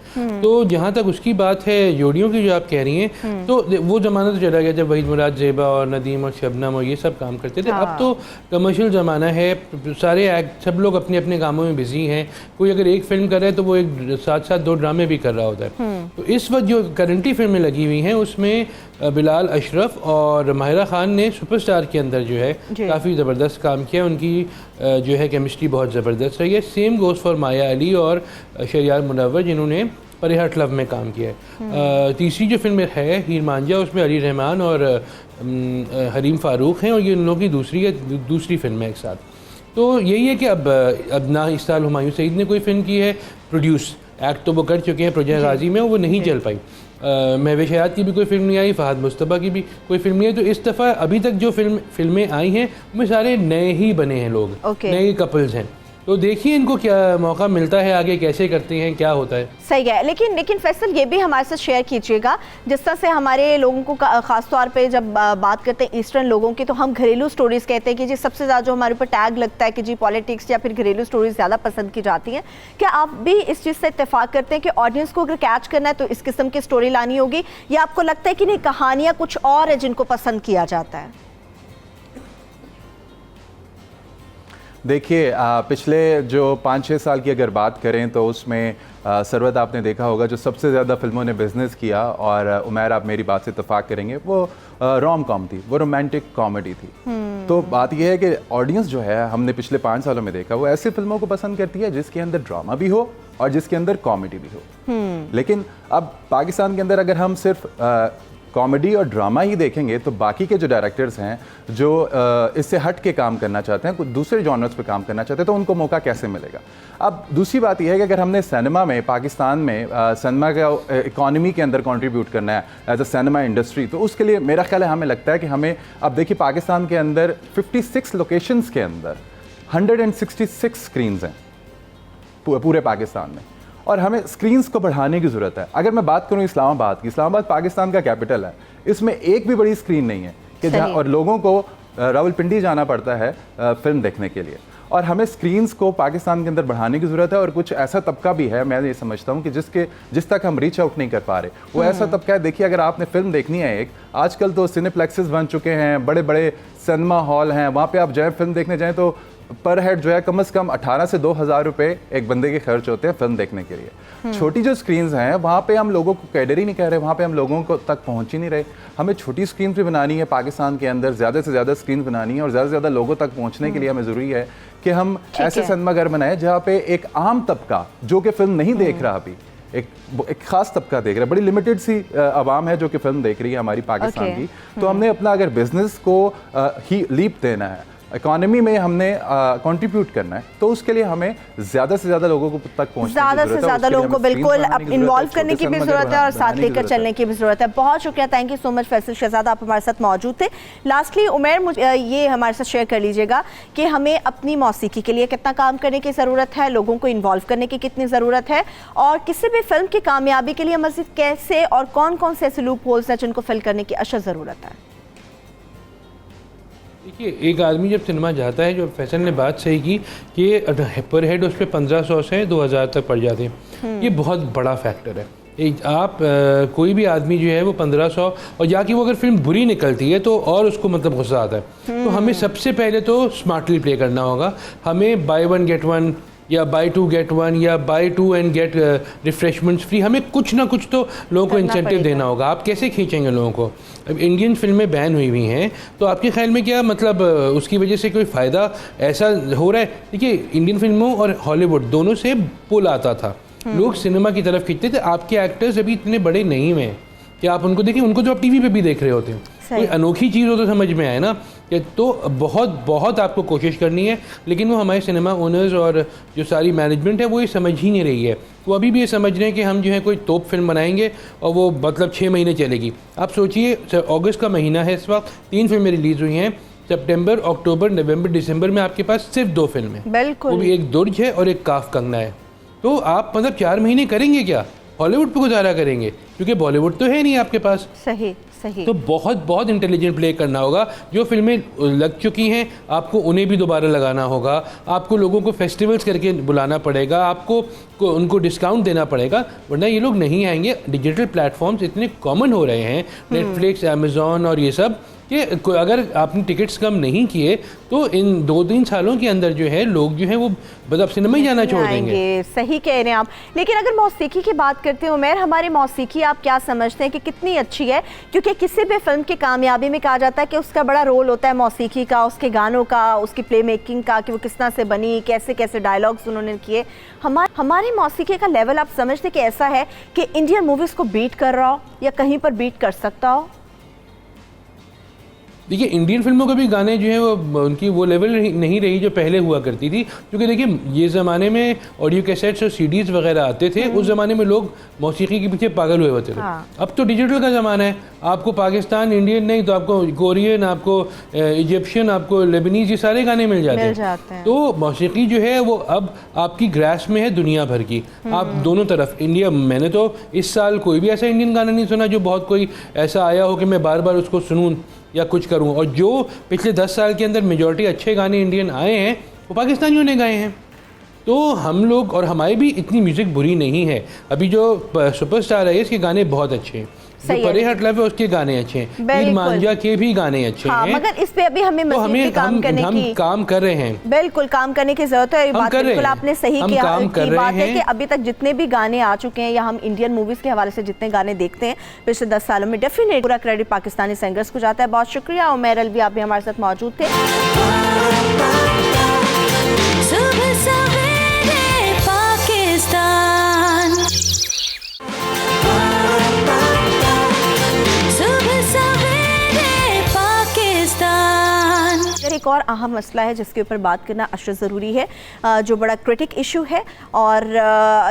तो जहाँ तक उसकी बात है जोड़ियों की जो आप कह रही हैं, तो वो ज़माना तो चला गया जब वहीद मुराद ज़ेबा और नदीम और शबनम और ये सब काम करते थे। अब तो कमर्शियल ज़माना है, सारे सब लोग अपने अपने कामों में बिजी हैं। कोई अगर एक फिल्म कर रहा है तो वो एक साथ साथ 2 ड्रामे भी कर रहा होता है। तो इस वक्त जो करंटली फिल्में लगी हुई हैं उसमें बिलाल अशरफ और माहिरा खान ने सुपरस्टार के अंदर जो है काफ़ी ज़बरदस्त काम किया, उनकी जो है केमिस्ट्री बहुत ज़बरदस्त रही है। सेम गोज़ फॉर माया अली और शरियार मुनव्वर जिन्होंने परिहट लव में काम किया है। तीसरी जो फिल्म है हीर मांझा, उसमें अली रहमान और हरीम फारूक हैं और ये उन लोगों की दूसरी फिल्म है एक साथ। तो यही है कि अब ना इस साल हुमायूं सईद ने कोई फिल्म की है, प्रोड्यूस एक्ट तो वो कर चुके हैं प्रोजेक्ट गाजी में, वो नहीं चल पाई। महवेश हयात की भी कोई फिल्म नहीं आई, फहद मुस्तफ़ा की भी कोई फिल्म नहीं आई। तो इस दफ़ा अभी तक जो फिल्में आई हैं उनमें सारे नए ही बने हैं लोग, नए कपल्स हैं। तो देखिए इनको क्या मौका मिलता है, आगे कैसे करते हैं, क्या होता है। सही है, लेकिन फैसल ये भी हमारे साथ शेयर कीजिएगा, जिस तरह से हमारे लोगों को ख़ास तौर पे जब बात करते हैं ईस्टर्न लोगों की, तो हम घरेलू स्टोरीज़ कहते हैं कि जी सबसे ज़्यादा जो हमारे ऊपर टैग लगता है कि जी पॉलिटिक्स या फिर घरेलू स्टोरीज़ ज़्यादा पसंद की जाती हैं। क्या आप भी इस चीज़ से इत्तेफाक करते हैं कि ऑडियंस को अगर कैच करना है तो इस किस्म की स्टोरी लानी होगी, या आपको लगता है कि नहीं कहानियाँ कुछ और है जिनको पसंद किया जाता है? देखिए पिछले जो 5-6 साल की अगर बात करें तो उसमें सरवत आपने देखा होगा जो सबसे ज़्यादा फिल्मों ने बिज़नेस किया, और उमैर आप मेरी बात से इत्तेफाक करेंगे, वो रोम कॉम थी, वो रोमांटिक कॉमेडी थी। तो बात यह है कि ऑडियंस जो है हमने पिछले 5 सालों में देखा वो ऐसी फिल्मों को पसंद करती है जिसके अंदर ड्रामा भी हो और जिसके अंदर कॉमेडी भी हो। लेकिन अब पाकिस्तान के अंदर अगर हम सिर्फ कॉमेडी और ड्रामा ही देखेंगे तो बाकी के जो डायरेक्टर्स हैं जो इससे हट के काम करना चाहते हैं, कुछ दूसरे जॉनर्स पे काम करना चाहते हैं, तो उनको मौका कैसे मिलेगा। अब दूसरी बात यह है कि अगर हमने सिनेमा में, पाकिस्तान में सिनेमा का इकॉनमी के अंदर कंट्रीब्यूट करना है एज अ सिनेमा इंडस्ट्री, तो उसके लिए मेरा ख्याल है हमें लगता है कि हमें, अब देखिए पाकिस्तान के अंदर 56 लोकेशंस के अंदर 166 स्क्रीन्स हैं पूरे पाकिस्तान में, और हमें स्क्रीन्स को बढ़ाने की ज़रूरत है। अगर मैं बात करूं इस्लामाबाद की, इस्लामाबाद पाकिस्तान का कैपिटल है, इसमें एक भी बड़ी स्क्रीन नहीं है कि जहाँ, और लोगों को रावलपिंडी जाना पड़ता है फिल्म देखने के लिए, और हमें स्क्रीन्स को पाकिस्तान के अंदर बढ़ाने की ज़रूरत है। और कुछ ऐसा तबका भी है, मैं ये समझता हूँ कि जिस तक हम रीच आउट नहीं कर पा रहे, वो ऐसा तबका है। देखिए अगर आपने फिल्म देखनी है एक, आजकल तो सिनेप्लेक्सेस बन चुके हैं, बड़े बड़े सिनेमा हॉल हैं, वहाँ पे आप जाएँ फिल्म देखने जाएँ तो पर हेड जो है कम से कम 18 से 2,000 रुपए एक बंदे के खर्च होते हैं फिल्म देखने के लिए। छोटी जो स्क्रीन्स हैं वहाँ पे हम लोगों को कैडर ही नहीं कह रहे, वहाँ पे हम लोगों को तक पहुँच ही नहीं रहे। हमें छोटी स्क्रीन पे बनानी है पाकिस्तान के अंदर, ज़्यादा से ज़्यादा स्क्रीन बनानी है और ज़्यादा से ज़्यादा लोगों तक पहुँचने के लिए हमें ज़रूरी है कि हम ऐसे सिनेमाघर बनाएं जहाँ पे एक आम तबका जो कि फिल्म नहीं देख रहा अभी, एक खास तबका देख रहा है, बड़ी लिमिटेड सी आवाम है जो कि फिल्म देख रही है हमारी पाकिस्तान की। तो हमने अपना अगर बिजनेस को ही लीप देना है, इकोनॉमी में हमने कंट्रीब्यूट करना है, तो उसके लिए हमें ज़्यादा से ज़्यादा लोगों को तक पहुंचने की ज़रूरत है। ज़्यादा से ज़्यादा लोगों को बिल्कुल इन्वॉल्व करने की भी ज़रूरत है और साथ लेकर चलने की भी ज़रूरत है। बहुत शुक्रिया, thank you so much Faisal Shahzad, आप हमारे साथ मौजूद थे। लास्टली उमैर, मुझे ये हमारे साथ शेयर कर लीजिएगा कि हमें अपनी मौसीकी के लिए कितना काम करने की ज़रूरत है, लोगों को इन्वॉल्व करने की कितनी ज़रूरत है, और किसी भी फिल्म की कामयाबी के लिए मज़ीद कैसे और कौन कौन से ऐसे लूप होल्स हैं जिनको फिल करने की अशद ज़रूरत है। देखिए, एक आदमी जब सिनेमा जाता है, जो फैसल ने बात सही की कि पर हेड उस पर 1500 से 2000 तक पड़ जाते हैं, ये बहुत बड़ा फैक्टर है। आप कोई भी आदमी जो है वो 1500, और या कि वो अगर फिल्म बुरी निकलती है तो और उसको मतलब गुस्सा आता है। तो हमें सबसे पहले तो स्मार्टली प्ले करना होगा। हमें बाय 1 गेट 1 या बाय 2 गेट 1 या buy 2 and get refreshments free, हमें कुछ ना कुछ तो लोगों को इंसेंटिव देना होगा। आप कैसे खींचेंगे लोगों को? अब इंडियन फिल्में बैन हुई हैं, तो आपके ख्याल में क्या मतलब उसकी वजह से कोई फ़ायदा ऐसा हो रहा है? देखिए, इंडियन फिल्मों और हॉलीवुड दोनों से पुल आता था, लोग सिनेमा की तरफ खींचते थे। आपके एक्टर्स अभी इतने बड़े नहीं हुए हैं कि आप उनको देखें, उनको तो आप टीवी पे भी देख रहे होते हैं। कोई अनोखी चीज़ हो तो समझ में आए ना, कि तो बहुत आपको कोशिश करनी है, लेकिन वो हमारे सिनेमा ओनर्स और जो सारी मैनेजमेंट है वो ये समझ ही नहीं रही है। वो अभी भी ये समझ रहे हैं कि हम जो है कोई तोप फिल्म बनाएंगे और वो मतलब 6 महीने चलेगी। आप सोचिए, अगस्त का महीना है, इस वक्त 3 फिल्में रिलीज़ हुई हैं। सितंबर, अक्टूबर, नवंबर, दिसंबर में आपके पास सिर्फ 2 फिल्में, वो भी एक दुर्ज है और एक काफ कंगना है। तो आप मतलब 4 महीने करेंगे क्या? हॉलीवुड पे गुजारा करेंगे, क्योंकि बॉलीवुड तो है नहीं आपके पास। सही सही। तो बहुत इंटेलिजेंट प्ले करना होगा। जो फिल्में लग चुकी हैं आपको उन्हें भी दोबारा लगाना होगा, आपको लोगों को फेस्टिवल्स करके बुलाना पड़ेगा, आपको उनको डिस्काउंट देना पड़ेगा, वरना ये लोग नहीं आएंगे। डिजिटल प्लेटफॉर्म्स इतने कॉमन हो रहे हैं, नेटफ्लिक्स, अमेजॉन और ये सब, कि अगर आपने टिकट्स कम नहीं किए तो इन 2-3 सालों के अंदर जो है लोग जो है वो बस सिनेमा ही जाना छोड़ देंगे। सही कह रहे हैं आप। लेकिन अगर मौसीकी की बात करते हैं उमैर, हमारी मौसीकी आप क्या समझते हैं कि कितनी अच्छी है? क्योंकि किसी भी फिल्म की कामयाबी में कहा जाता है कि उसका बड़ा रोल होता है मौसीकी का, उसके गानों का, उसकी प्ले मेकिंग का, कि वो किस तरह से बनी, कैसे कैसे डायलॉग्स उन्होंने किए। हमारी मौसीकी का लेवल आप समझते कि ऐसा है कि इंडियन मूवीज़ को बीट कर रहा हो या कहीं पर बीट कर सकता हो? देखिए, इंडियन फिल्मों के भी गाने जो हैं वो उनकी वो लेवल नहीं रही जो पहले हुआ करती थी, क्योंकि देखिए ये ज़माने में ऑडियो कैसेट्स और सीडीज़ वगैरह आते थे, उस ज़माने में लोग मौसीकी के पीछे पागल हुए होते थे। अब तो डिजिटल का ज़माना है, आपको पाकिस्तान इंडियन नहीं तो आपको कोरियन, आपको इजिप्शियन, आपको लेबनीज़, ये सारे गाने मिल जाते हैं। तो मौसीकी जो है वो अब आपकी ग्रास में है दुनिया भर की। आप दोनों तरफ इंडिया, मैंने तो इस साल कोई भी ऐसा इंडियन गाना नहीं सुना जो बहुत कोई ऐसा आया हो कि मैं बार बार उसको सुनूं या कुछ करूं। और जो पिछले 10 साल के अंदर मेजॉरिटी अच्छे गाने इंडियन आए हैं वो पाकिस्तानियों ने गाए हैं। तो हम लोग और हमारी भी इतनी म्यूज़िक बुरी नहीं है। अभी जो सुपरस्टार है इसके गाने बहुत अच्छे हैं, जो परे हट लव है उसके गाने अच्छे हैं, ईद मांझा के भी गाने अच्छे हैं। मगर इस पे अभी हमें मज़ीद काम करने की, काम कर रहे हैं, बिल्कुल काम करने की जरूरत है। बात बिल्कुल आपने सही की बात है कि अभी तक जितने भी गाने आ चुके हैं या हम इंडियन मूवीज के हवाले से जितने गाने देखते हैं पिछले 10 सालों में, डेफिनेटली पूरा क्रेडिट पाकिस्तानी सिंगर्स को जाता है। बहुत शुक्रिया उमैर अलवी, आप भी हमारे साथ मौजूद थे। सुबह सवेरे पाकिस्तान, सुबह सवेरे पाकिस्तान। एक और अहम मसला है जिसके ऊपर बात करना अशद ज़रूरी है, जो बड़ा क्रिटिक इशू है और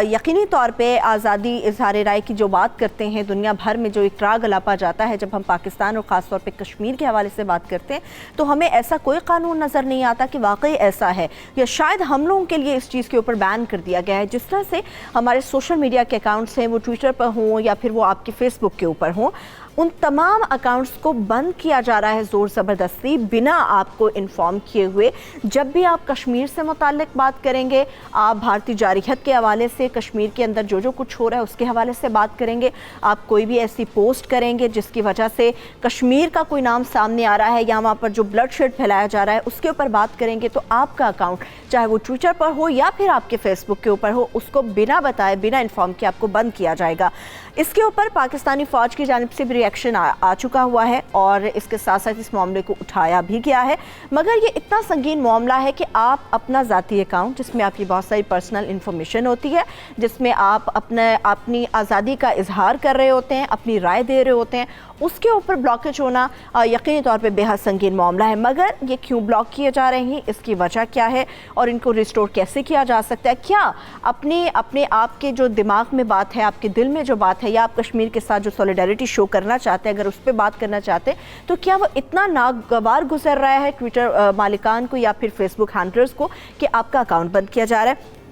यकीनी तौर पे आज़ादी इज़हार राय की जो बात करते हैं दुनिया भर में जो एक राग अलापा जाता है जब हम पाकिस्तान और ख़ास तौर पे कश्मीर के हवाले से बात करते हैं, तो हमें ऐसा कोई कानून नज़र नहीं आता कि वाकई ऐसा है, या शायद हम लोगों के लिए इस चीज़ के ऊपर बैन कर दिया गया है। जिस तरह से हमारे सोशल मीडिया के अकाउंट्स हैं वो ट्विटर पर हों या फिर वो आपके फेसबुक के ऊपर हों, उन तमाम अकाउंट्स को बंद किया जा रहा है ज़ोर ज़बरदस्ती, बिना आपको इन्फॉर्म किए हुए। जब भी आप कश्मीर से मुताल्लिक बात करेंगे, आप भारतीय जारहियत के हवाले से कश्मीर के अंदर जो कुछ हो रहा है उसके हवाले से बात करेंगे, आप कोई भी ऐसी पोस्ट करेंगे जिसकी वजह से कश्मीर का कोई नाम सामने आ रहा है या वहाँ पर जो ब्लडशेड फैलाया जा रहा है उसके ऊपर बात करेंगे, तो आपका अकाउंट चाहे वो ट्विटर पर हो या फिर आपके फेसबुक के ऊपर हो, उसको बिना बताए, बिना इन्फॉर्म किए आपको बंद किया जाएगा। इसके ऊपर पाकिस्तानी फ़ौज की जानिब से भी रिएक्शन आ चुका हुआ है और इसके साथ साथ इस मामले को उठाया भी गया है। मगर ये इतना संगीन मामला है कि आप अपना ज़ाती अकाउंट, जिसमें आपकी बहुत सारी पर्सनल इन्फॉर्मेशन होती है, जिसमें आप अपनी आज़ादी का इजहार कर रहे होते हैं, अपनी राय दे रहे होते हैं, उसके ऊपर ब्लॉकेज होना यकीनी तौर पे बेहद संगीन मामला है। मगर ये क्यों ब्लॉक किए जा रहे हैं, इसकी वजह क्या है और इनको रिस्टोर कैसे किया जा सकता है? क्या अपने आप के जो दिमाग में बात है, आपके दिल में जो बात है, या आप कश्मीर के साथ जो सॉलिडारिटी शो करना चाहते हैं, अगर उस पर बात करना चाहते हैं, तो क्या वो इतना नागवार गुजर रहा है ट्विटर मालिकान को या फिर फेसबुक हैंडलर्स को कि आपका अकाउंट बंद किया जा रहा है?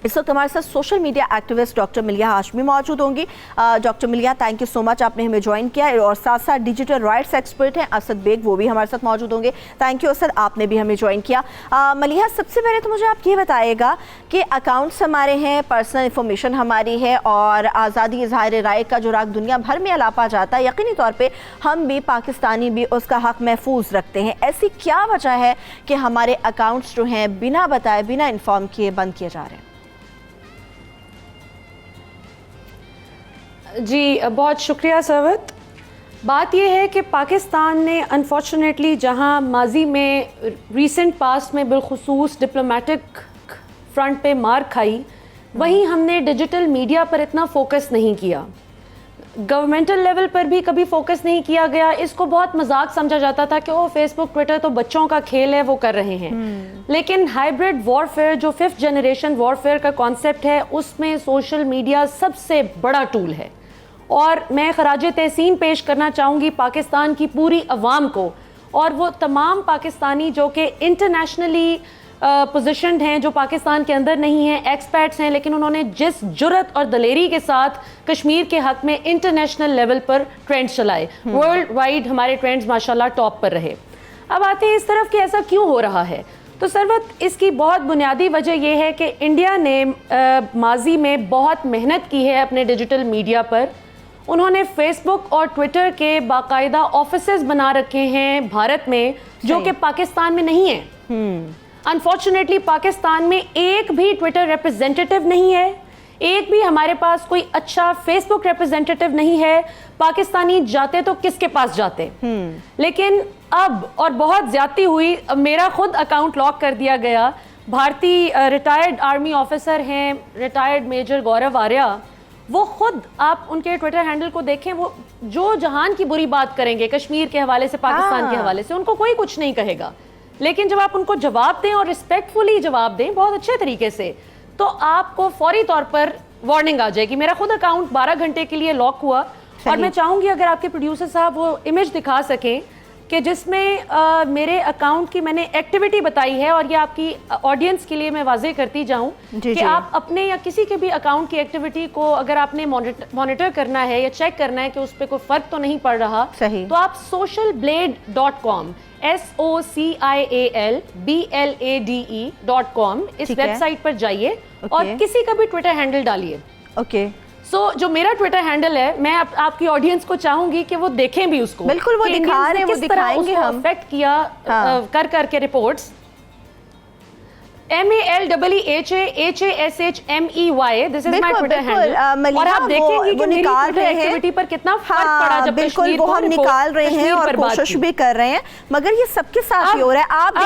इस वक्त हमारे साथ सोशल मीडिया एक्टिविस्ट डॉक्टर मिलिया हाशमी मौजूद होंगी। डॉक्टर मिलिया, थैंक यू सो मच, आपने हमें ज्वाइन किया। और साथ साथ डिजिटल राइट्स एक्सपर्ट हैं असद बेग, वो भी हमारे साथ मौजूद होंगे। थैंक यू असद, आपने भी हमें ज्वाइन किया। मिलिया, सबसे पहले तो मुझे आप ये बताइएगा कि अकाउंट्स हमारे हैं, पर्सनल इन्फॉर्मेशन हमारी है और आज़ादी इज़हार राय का जो राग दुनिया भर में अलापा जाता है, यकीनी तौर पर हम भी पाकिस्तानी भी उसका हक महफूज रखते हैं। ऐसी क्या वजह है कि हमारे अकाउंट्स जो हैं बिना बताए, बिना इन्फॉर्म किए बंद किए जा रहे हैं? जी बहुत शुक्रिया सरवत। बात यह है कि पाकिस्तान ने अनफॉर्चुनेटली जहां माजी में रीसेंट पास्ट में बिलखुसूस डिप्लोमेटिक फ्रंट पे मार खाई, वहीं हमने डिजिटल मीडिया पर इतना फोकस नहीं किया। गवर्नमेंटल लेवल पर भी कभी फोकस नहीं किया गया। इसको बहुत मजाक समझा जाता था कि ओ फेसबुक ट्विटर तो बच्चों का खेल है, वो कर रहे हैं। लेकिन हाइब्रिड वॉरफेयर जो 5th जनरेशन वॉरफेयर का कॉन्सेप्ट है, उसमें सोशल मीडिया सबसे बड़ा टूल है। और मैं खराज तहसीन पेश करना चाहूँगी पाकिस्तान की पूरी अवाम को और वो तमाम पाकिस्तानी जो कि इंटरनेशनली पोजीशंड हैं, जो पाकिस्तान के अंदर नहीं हैं, एक्सपर्ट्स हैं, लेकिन उन्होंने जिस जुर्रत और दलेरी के साथ कश्मीर के हक में इंटरनेशनल लेवल पर ट्रेंड्स चलाए, वर्ल्ड वाइड हमारे ट्रेंड्स माशाल्लाह टॉप पर रहे। अब आते हैं इस तरफ कि ऐसा क्यों हो रहा है। तो सरवत, इसकी बहुत बुनियादी वजह यह है कि इंडिया ने माजी में बहुत मेहनत की है अपने डिजिटल मीडिया पर। उन्होंने फेसबुक और ट्विटर के बाकायदा ऑफिसेज बना रखे हैं भारत में, जो कि पाकिस्तान में नहीं है। अनफॉर्चुनेटली पाकिस्तान में एक भी ट्विटर रिप्रेजेंटेटिव नहीं है, एक भी हमारे पास कोई अच्छा फेसबुक रिप्रेजेंटेटिव नहीं है। पाकिस्तानी जाते तो किसके पास जाते। लेकिन अब और बहुत ज्यादती हुई, मेरा खुद अकाउंट लॉक कर दिया गया। भारतीय रिटायर्ड आर्मी ऑफिसर हैं, रिटायर्ड मेजर गौरव आर्या, वो खुद आप उनके ट्विटर हैंडल को देखें, वो जो जहान की बुरी बात करेंगे कश्मीर के हवाले से, पाकिस्तान के हवाले से, उनको कोई कुछ नहीं कहेगा। लेकिन जब आप उनको जवाब दें और रिस्पेक्टफुली जवाब दें, बहुत अच्छे तरीके से, तो आपको फौरी तौर पर वार्निंग आ जाएगी। मेरा खुद अकाउंट 12 घंटे के लिए लॉक हुआ और मैं चाहूँगी अगर आपके प्रोड्यूसर साहब वो इमेज दिखा सकें कि जिसमें मेरे अकाउंट की मैंने एक्टिविटी बताई है, और ये आपकी ऑडियंस के लिए मैं वाजे करती जाऊं कि आप अपने या किसी के भी अकाउंट की एक्टिविटी को अगर आपने मॉनिटर करना है या चेक करना है कि उस पर कोई फर्क तो नहीं पड़ रहा, तो आप socialblade.com socialblade.com इस वेबसाइट पर जाइए और किसी का भी ट्विटर हैंडल डालिए। जो मेरा ट्विटर हैंडल है, मैं आपकी ऑडियंस को चाहूंगी कि वो देखें भी उसको। बिल्कुल, वो दिखा रहे हैं, वो दिखाएंगे हम। अफेक्ट किया करके reports MALEEHASHMEY, this is my Twitter handle. और आप देखेंगे कि मेरी ट्विटर एक्टिविटी पर कितना फर्क पड़ा जब बिल्कुल वो हम निकाल रहे हैं और कोशिश भी कर रहे हैं, मगर ये सबके साथ ही हो रहा है। आप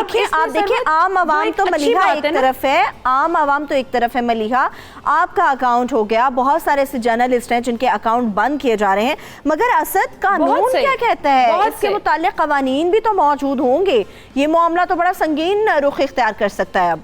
देखिए आम आवाम तो मलिहा एक तरफ है, आम आवाम तो एक तरफ है मलिहा, आपका अकाउंट हो गया, बहुत सारे ऐसे जर्नलिस्ट हैं जिनके अकाउंट बंद किए जा रहे हैं। मगर असद, कानून क्या कहता है? इसके मुतालिक कवानीन भी तो मौजूद होंगे। ये मामला तो बड़ा संगीन रुख इख्तियार कर सकता है।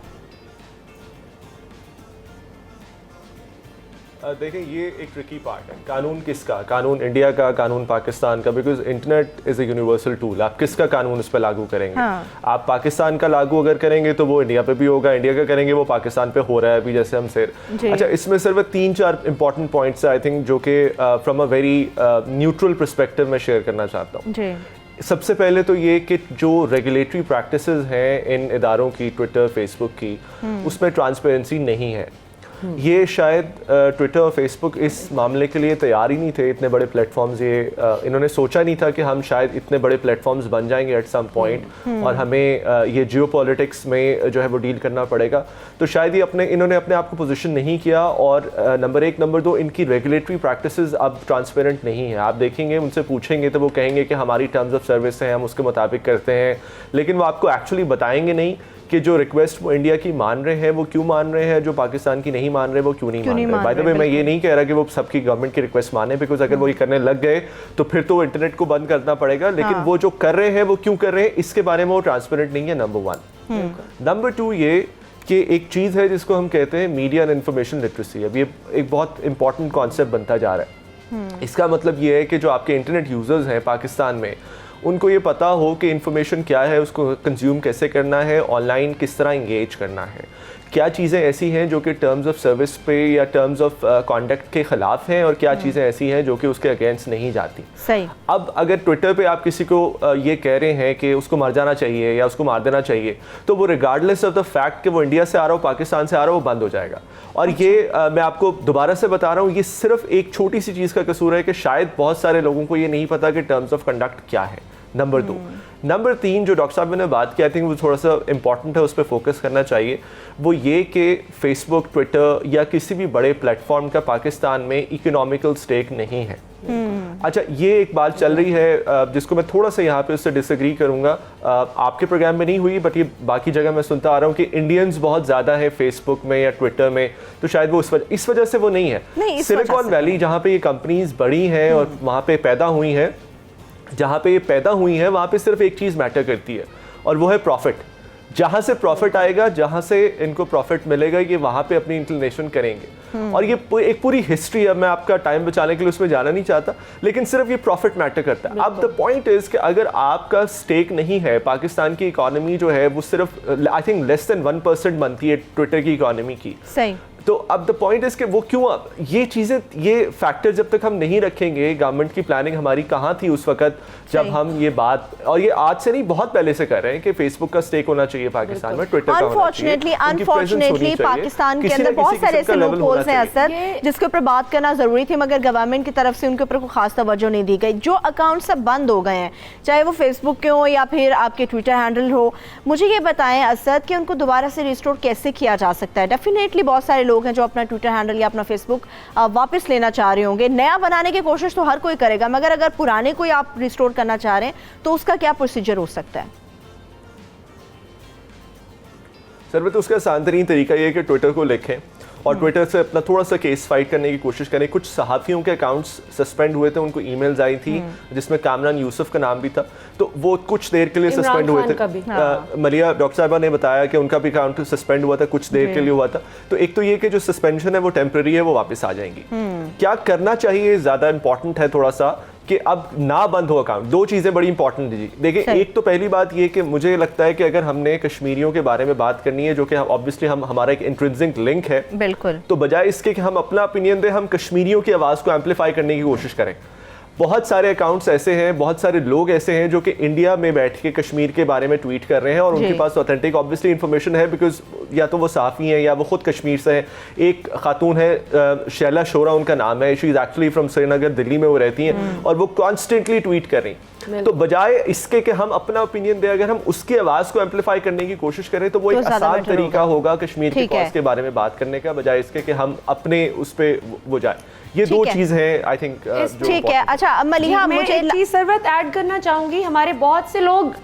अब देखें ये एक ट्रिकी पार्ट है। कानून किसका? कानून इंडिया का, कानून पाकिस्तान का, because internet is a universal tool. आप किसका कानून उस पर लागू करेंगे? आप पाकिस्तान का लागू अगर करेंगे तो वो इंडिया पे भी होगा, इंडिया का करेंगे वो पाकिस्तान पे हो रहा है अभी, जैसे हम से। अच्छा, इसमें सिर्फ 3-4 इंपॉर्टेंट पॉइंट्स आई थिंक जो कि from a very neutral perspective में शेयर करना चाहता हूँ। सबसे पहले तो ये कि जो रेगुलेटरी प्रैक्टिसेस हैं इन इदारों की, ट्विटर, फेसबुक की, उसमें ट्रांसपेरेंसी नहीं है। ये शायद ट्विटर और फेसबुक इस मामले के लिए तैयार ही नहीं थे। इतने बड़े प्लेटफॉर्म्स इन्होंने सोचा नहीं था कि हम शायद इतने बड़े प्लेटफॉर्म्स बन जाएंगे एट सम पॉइंट और हमें ये जियोपॉलिटिक्स में जो है वो डील करना पड़ेगा। तो शायद ये इन्होंने अपने आप को पोजीशन नहीं किया। और नंबर 1, नंबर 2, इनकी रेगुलेटरी प्रैक्टिसेस अब ट्रांसपेरेंट नहीं है। आप देखेंगे, उनसे पूछेंगे तो वो कहेंगे कि हमारी टर्म्स ऑफ सर्विस हैं, हम उसके मुताबिक करते हैं, लेकिन वो आपको एक्चुअली बताएंगे नहीं कि जो रिक्वेस्ट वो इंडिया की मान रहे हैं वो क्यों मान रहे हैं, जो पाकिस्तान की नहीं मान रहे वो क्यों नहीं मान रहे। बाय द वे, मैं ये नहीं कह रहा कि वो सबकी गवर्नमेंट की रिक्वेस्ट माने, बिकॉज अगर वो ये करने लग गए तो फिर तो इंटरनेट को बंद करना पड़ेगा। लेकिन वो जो कर रहे हैं वो क्यों कर रहे हैं इसके बारे में वो ट्रांसपेरेंट नहीं है, नंबर 1। नंबर 2 ये कि एक चीज़ है जिसको हम कहते हैं मीडिया एंड इंफॉर्मेशन लिटरेसी। अब ये एक बहुत इंपॉर्टेंट कॉन्सेप्ट बनता जा रहा है। इसका मतलब ये है कि जो आपके इंटरनेट यूजर्स हैं पाकिस्तान में, उनको ये पता हो कि इन्फॉर्मेशन क्या है, उसको कंज्यूम कैसे करना है, ऑनलाइन किस तरह इंगेज करना है, क्या चीज़ें ऐसी हैं जो कि टर्म्स ऑफ सर्विस पे या टर्म्स ऑफ कॉन्डक्ट के ख़िलाफ़ हैं और क्या चीज़ें ऐसी हैं जो कि उसके अगेंस्ट नहीं जाती। सही। अब अगर ट्विटर पे आप किसी को ये कह रहे हैं कि उसको मर जाना चाहिए या उसको मार देना चाहिए, तो वो रिगार्डलेस ऑफ द फैक्ट कि वो इंडिया से आ रहा हो, पाकिस्तान से आ रहा हो, वो बंद हो जाएगा। और ये मैं आपको दोबारा से बता रहा हूँ, ये सिर्फ एक छोटी सी चीज़ का कसूर है कि शायद बहुत सारे लोगों को ये नहीं पता कि टर्म्स ऑफ कंडक्ट क्या है। नंबर 2। नंबर 3, जो डॉक्टर साहब ने बात की, आई थिंक वो थोड़ा सा इंपॉर्टेंट है, उस पर फोकस करना चाहिए। वो ये कि फेसबुक, ट्विटर या किसी भी बड़े प्लेटफॉर्म का पाकिस्तान में इकोनॉमिकल स्टेक नहीं है। अच्छा, ये एक बात चल रही है जिसको मैं थोड़ा सा यहाँ पे उससे डिसएग्री करूँगा। आपके प्रोग्राम में नहीं हुई, बट ये बाकी जगह मैं सुनता आ रहा हूँ कि इंडियंस बहुत ज़्यादा है फेसबुक में या ट्विटर में, तो शायद वो इस वजह से वो नहीं है। सिलिकॉन वैली जहाँ पे ये कंपनीज बड़ी हैं और वहाँ पे पैदा हुई हैं, जहाँ पे ये पैदा हुई है वहाँ पे सिर्फ एक चीज़ मैटर करती है और वो है प्रॉफिट। जहाँ से प्रॉफिट आएगा, जहाँ से इनको प्रॉफिट मिलेगा, ये वहाँ पे अपनी इंक्लिनेशन करेंगे। और ये एक पूरी हिस्ट्री है, मैं आपका टाइम बचाने के लिए उसमें जाना नहीं चाहता, लेकिन सिर्फ ये प्रॉफिट मैटर करता है। अब द पॉइंट इज कि अगर आपका स्टेक नहीं है, पाकिस्तान की इकोनॉमी जो है वो सिर्फ आई थिंक लेस देन 1% बनती है ट्विटर की इकोनॉमी की। सही। तो अब द पॉइंट इज कि वो क्यों, ये चीज़ें, ये फैक्टर जब तक हम नहीं रखेंगे, गवर्नमेंट की प्लानिंग हमारी कहाँ थी उस वक्त जब हम ये बात, और ये आज से नहीं बहुत पहले से कर रहे हैं कि फेसबुक का स्टेक होना चाहिए पाकिस्तान में, ट्विटर का होना चाहिए। अनफॉर्चुनेटली पाकिस्तान के अंदर बहुत सारे ऐसे लूप होल्स हैं असद, जिसके ऊपर बात करना ज़रूरी थी, मगर गवर्नमेंट की तरफ से उनके ऊपर कोई खास तवज्जो नहीं दी गई। जो अकाउंट्स सब बंद हो गए हैं, चाहे वो फेसबुक के हो या फिर आपके ट्विटर हैंडल हो, मुझे ये बताएं असद कि उनको दोबारा से रिस्टोर कैसे किया जा सकता है। डेफिनेटली बहुत सारे लोग हैं जो अपना ट्विटर हैंडल या अपना फेसबुक वापस लेना चाह रहे होंगे। नया बनाने की कोशिश तो हर कोई करेगा, मगर अगर पुराने कोई आप रिस्टोर करना चाह रहे हैं तो उसका क्या प्रोसीजर हो सकता है? सर, तो उसका आसान तरीन तरीका ये है कि ट्विटर को लिखें और ट्विटर से अपना थोड़ा सा केस फाइट करने की कोशिश करें। कुछ सहाफ़ियों के अकाउंट्स सस्पेंड हुए थे, उनको ईमेल्स आई थी जिसमें कामरान यूसुफ का नाम भी था, तो वो कुछ देर के लिए सस्पेंड हुए थे। मलिया डॉक्टर साहबा ने बताया कि उनका भी अकाउंट सस्पेंड हुआ था, कुछ देर के लिए हुआ था। तो एक तो ये कि जो सस्पेंशन है वो टेम्पररी है, वो वापस आ जाएंगी। क्या करना चाहिए ज़्यादा इंपॉर्टेंट है थोड़ा सा कि अब ना बंद हो अकाउंट। दो चीज़ें बड़ी इंपॉर्टेंट है जी। देखिए, एक तो पहली बात ये कि मुझे लगता है कि अगर हमने कश्मीरियों के बारे में बात करनी है, जो कि ऑब्वियसली हमारा एक इंट्रिंसिक लिंक है, बिल्कुल, तो बजाय इसके कि हम अपना ओपिनियन दें, हम कश्मीरियों की आवाज़ को एम्पलीफाई करने की कोशिश करें। बहुत सारे अकाउंट्स ऐसे हैं, बहुत सारे लोग ऐसे हैं जो कि इंडिया में बैठ के कश्मीर के बारे में ट्वीट कर रहे हैं और उनके पास ऑथेंटिक ऑब्वियसली इन्फॉर्मेशन है, बिकॉज या तो वो साफ़ी हैं या वो खुद कश्मीर से हैं। एक खातून है शैला शोरा उनका नाम है, she is actually from Srinagar, Delhi में वो रहती हैं और वो कॉन्स्टेंटली ट्वीट कर रही हैं। तो बजाय इसके कि हम अपना ओपिनियन दें, अगर हम उसकी आवाज़ को एम्पलीफाई करने की कोशिश करें तो वो एक आसान तरीका होगा कश्मीर के कॉज के बारे में बात करने का, बजाय इसके कि हम अपने उस पर वो जाए। ये दो चीज है आई थिंक। ठीक है। अच्छा मलिहा, मुझे एक चीज सरवत ऐड करना चाहूंगी। हमारे बहुत से लोग,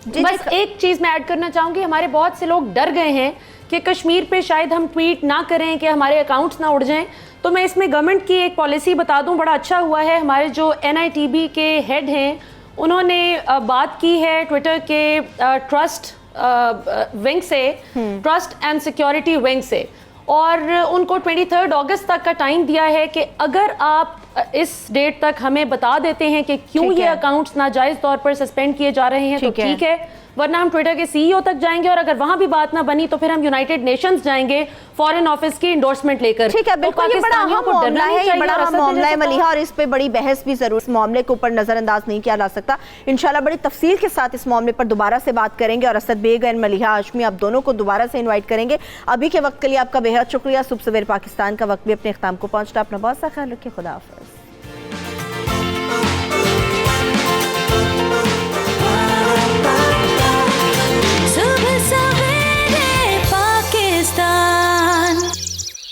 बस एक चीज मैं ऐड करना चाहूंगी, हमारे बहुत से लोग डर गए हैं कि कश्मीर पे शायद हम ट्वीट ना करें कि हमारे अकाउंट्स ना उड़ जाएं। तो मैं इसमें गवर्नमेंट की एक पॉलिसी बता दूं, बड़ा अच्छा हुआ है। हमारे जो NITB के हेड हैं उन्होंने बात की है ट्विटर के ट्रस्ट विंग से, ट्रस्ट एंड सिक्योरिटी विंग से। और उनको 23 अगस्त तक का टाइम दिया है कि अगर आप इस डेट तक हमें बता देते हैं कि क्यों ये अकाउंट्स नाजायज़ तौर पर सस्पेंड किए जा रहे हैं तो ठीक है, वरना हम ट्विटर के सीईओ तक जाएंगे और अगर वहां भी बात ना बनी तो फिर हम यूनाइटेड नेशंस जाएंगे फॉरेन ऑफिस की इंडोर्समेंट लेकर। ठीक है, बिल्कुल ये बड़ा अहम मामला है, ये बड़ा अहम मामला है मलिहा, और इस पे बड़ी बहस भी जरूर, इस मामले के ऊपर नजरअंदाज नहीं किया जा सकता। इंशाल्लाह बड़ी तफसील के साथ इस मामले पर दोबारा से बात करेंगे और असद बेग एंड मलिहा हाशमी आप दोनों को दोबारा से इन्वाइट करेंगे। अभी के वक्त के लिए आपका बेहद शुक्रिया। सुबह सवेरे पाकिस्तान का वक्त भी अपने इख्ताम को पहुंचता। अपना बहुत सा ख्याल रखिए। खुदा हाफिज़।